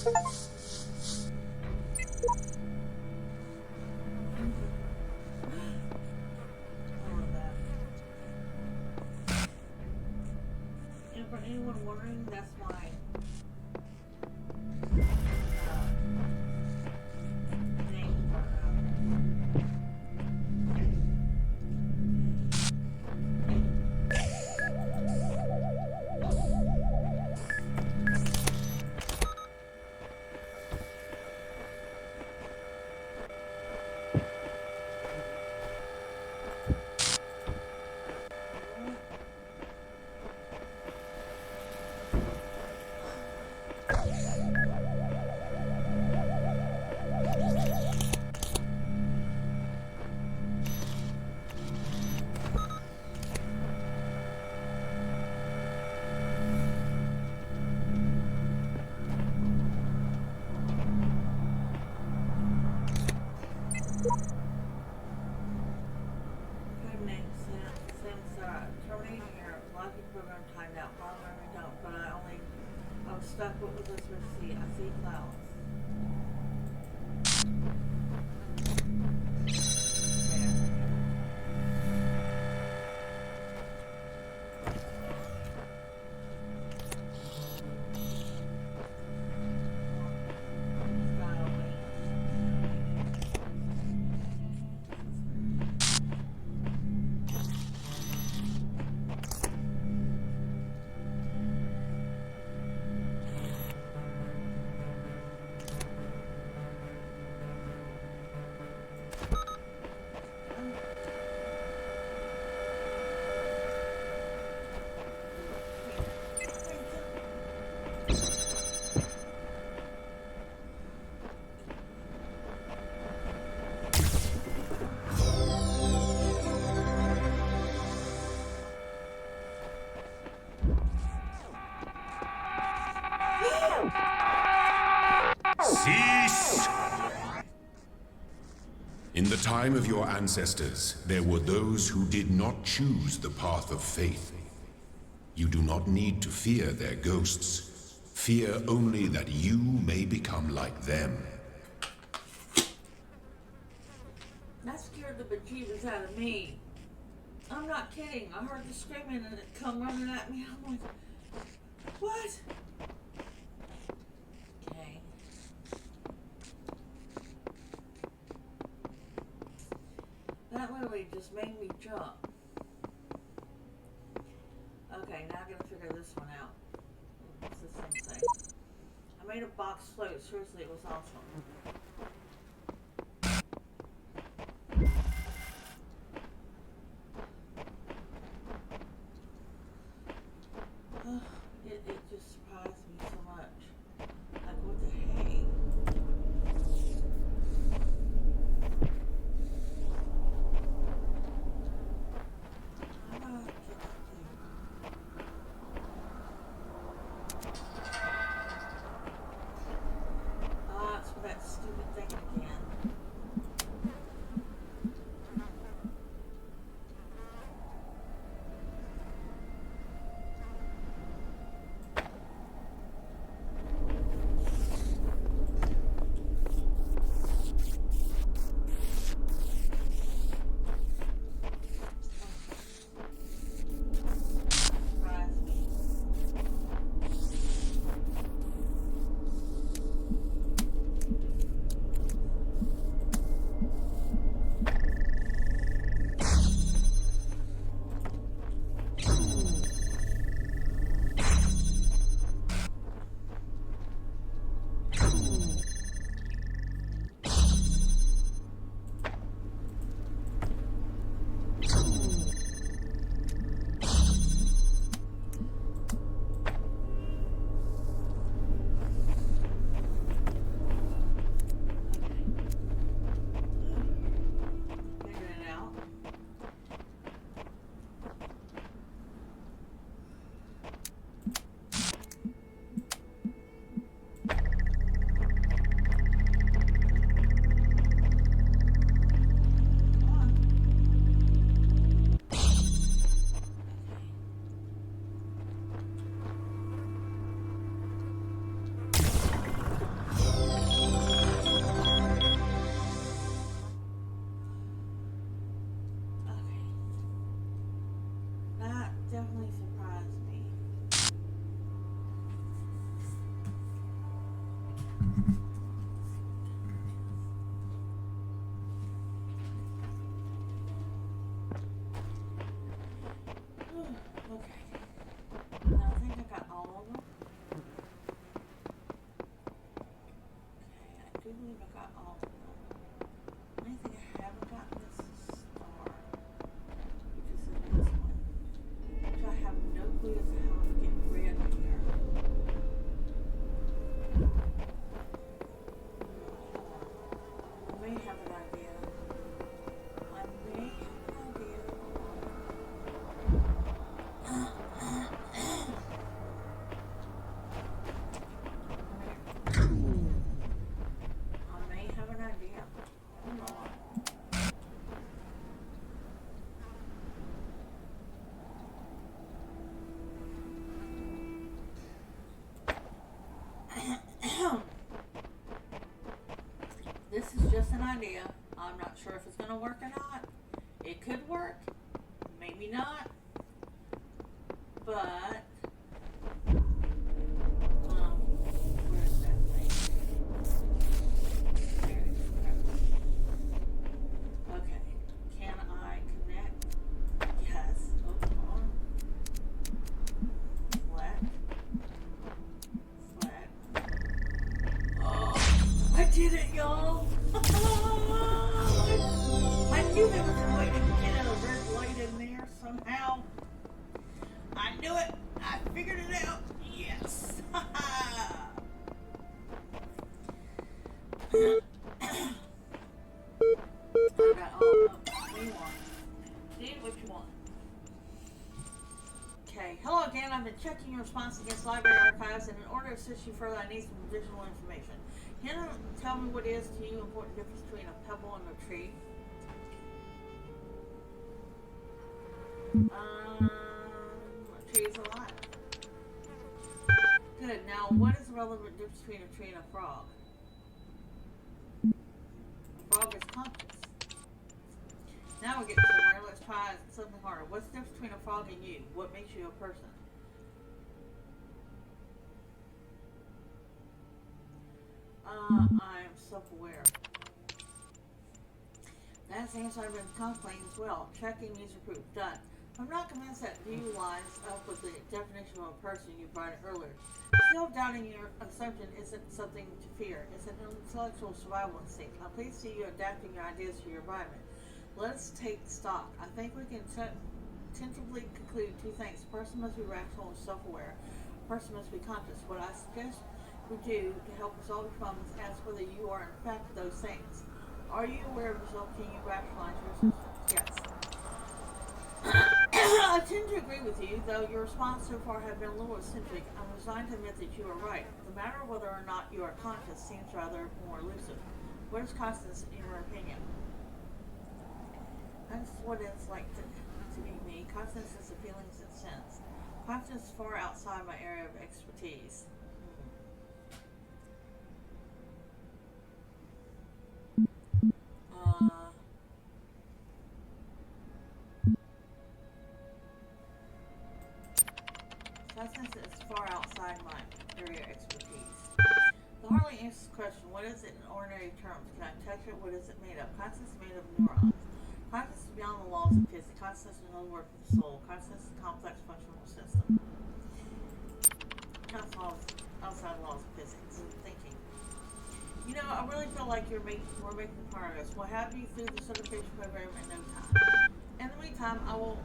And for anyone wondering, that's my name for stuck. What was this receipt? I see clouds. Cease! In the time of your ancestors, there were those who did not choose the path of faith. You do not need to fear their ghosts. Fear only that you may become like them. That scared the bejeebers out of me. I'm not kidding. I heard the screaming and it come running at me. I'm like, what? Okay. That literally just made me jump. Okay, now I gotta figure this one out. It's the same thing. I made a box float. Seriously, it was awesome. It just surprised me so much. Like, what the heck? How do I get up there? Ah, it's for that Oh, anything I haven't gotten is a star, which is in this one, which I have no clue as to how to get rid of here. I may have an idea. I may have an idea. I may have an idea. Hold on. This is just an idea. I'm not sure if it's going to work or not. It could work, maybe not, but where's that thing? There it is. Okay, can I connect? Yes. Oh, come on. Select. Oh, I did it, y'all. I knew there was a way to get a red light in there somehow. I knew it. I figured it out. Yes. I got all of what you want. Need what you want. Okay. Hello again. I've been checking your response against library archives, and in order to assist you further, I need some additional information. Can you tell me what is to you important difference between a pebble and a tree? A tree is alive. Good. Now, what is the relevant difference between a tree and a frog? A frog is conscious. Now we're getting somewhere. Let's try something harder. What's the difference between a frog and you? What makes you a person? I am self-aware. That's the answer I've been contemplating as well. Checking user proof. Done. I'm not convinced that view lines up with the definition of a person you provided earlier. Still doubting your assumption isn't something to fear. It's an intellectual survival instinct. I'm pleased to see you adapting your ideas to your environment. Let's take stock. I think we can tentatively conclude two things. A person must be rational and self-aware. A person must be conscious. What I suggest we do to help us solve the problem is ask whether you are in fact those things. Are you aware of yourself? Can you rationalize your systems? Yes. I tend to agree with you, though your response so far have been a little eccentric. I'm resigned to admit that you are right. The matter of whether or not you are conscious seems rather more elusive. What is consciousness in your opinion? That's what it's like to be me. Consciousness is the feelings and sense. Consciousness is far outside my area of expertise. Consciousness is far outside my area of expertise. The hardly answers the question, what is it in ordinary terms? Can I touch it? What is it made of? Consciousness is made of neurons. Consciousness is beyond the laws of physics. Consciousness is no work of the soul. Consciousness is a complex functional system. Outside the laws of physics and thinking. You know, I really feel like we're making progress. We'll have you through the certification program in no time. In the meantime, I will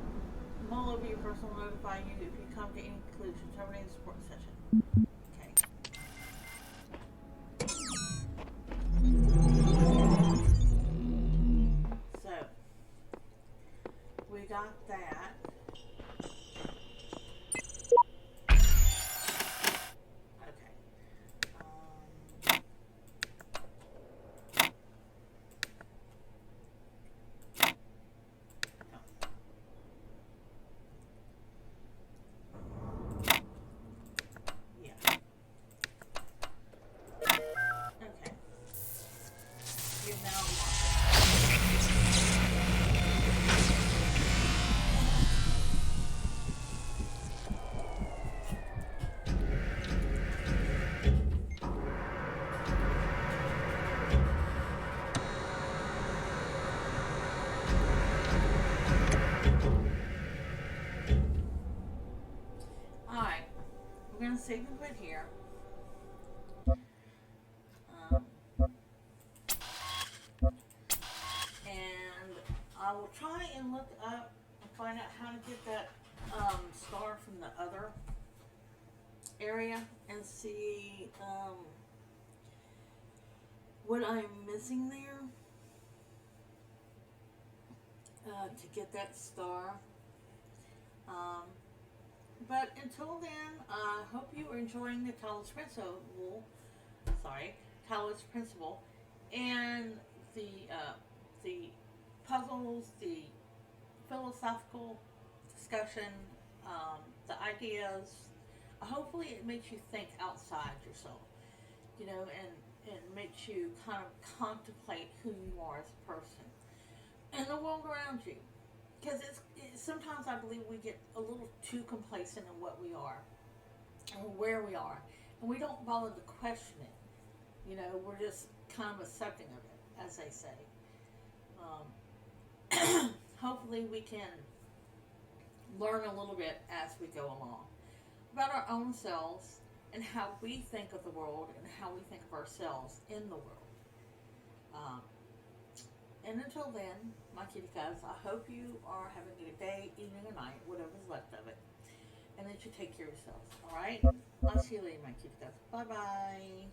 mull over your personal notify you if you come to any conclusion. Terminating the support session. Okay. So, we got that. Save and quit here. look up and find out how to get that star from the other area and see what I'm missing there to get that star. But until then, I hope you are enjoying the Talos Principal, and the puzzles, the philosophical discussion, the ideas. Hopefully, it makes you think outside yourself, and makes you kind of contemplate who you are as a person and the world around you. Because sometimes I believe we get a little too complacent in what we are or where we are, and we don't bother to question it. We're just kind of accepting of it, as they say. Hopefully, we can learn a little bit as we go along about our own selves and how we think of the world and how we think of ourselves in the world. And until then, my kitty cats, I hope you are having a good day, evening, or night, whatever's left of it. And that you take care of yourselves, alright? I'll see you later, my kitty cats. Bye-bye.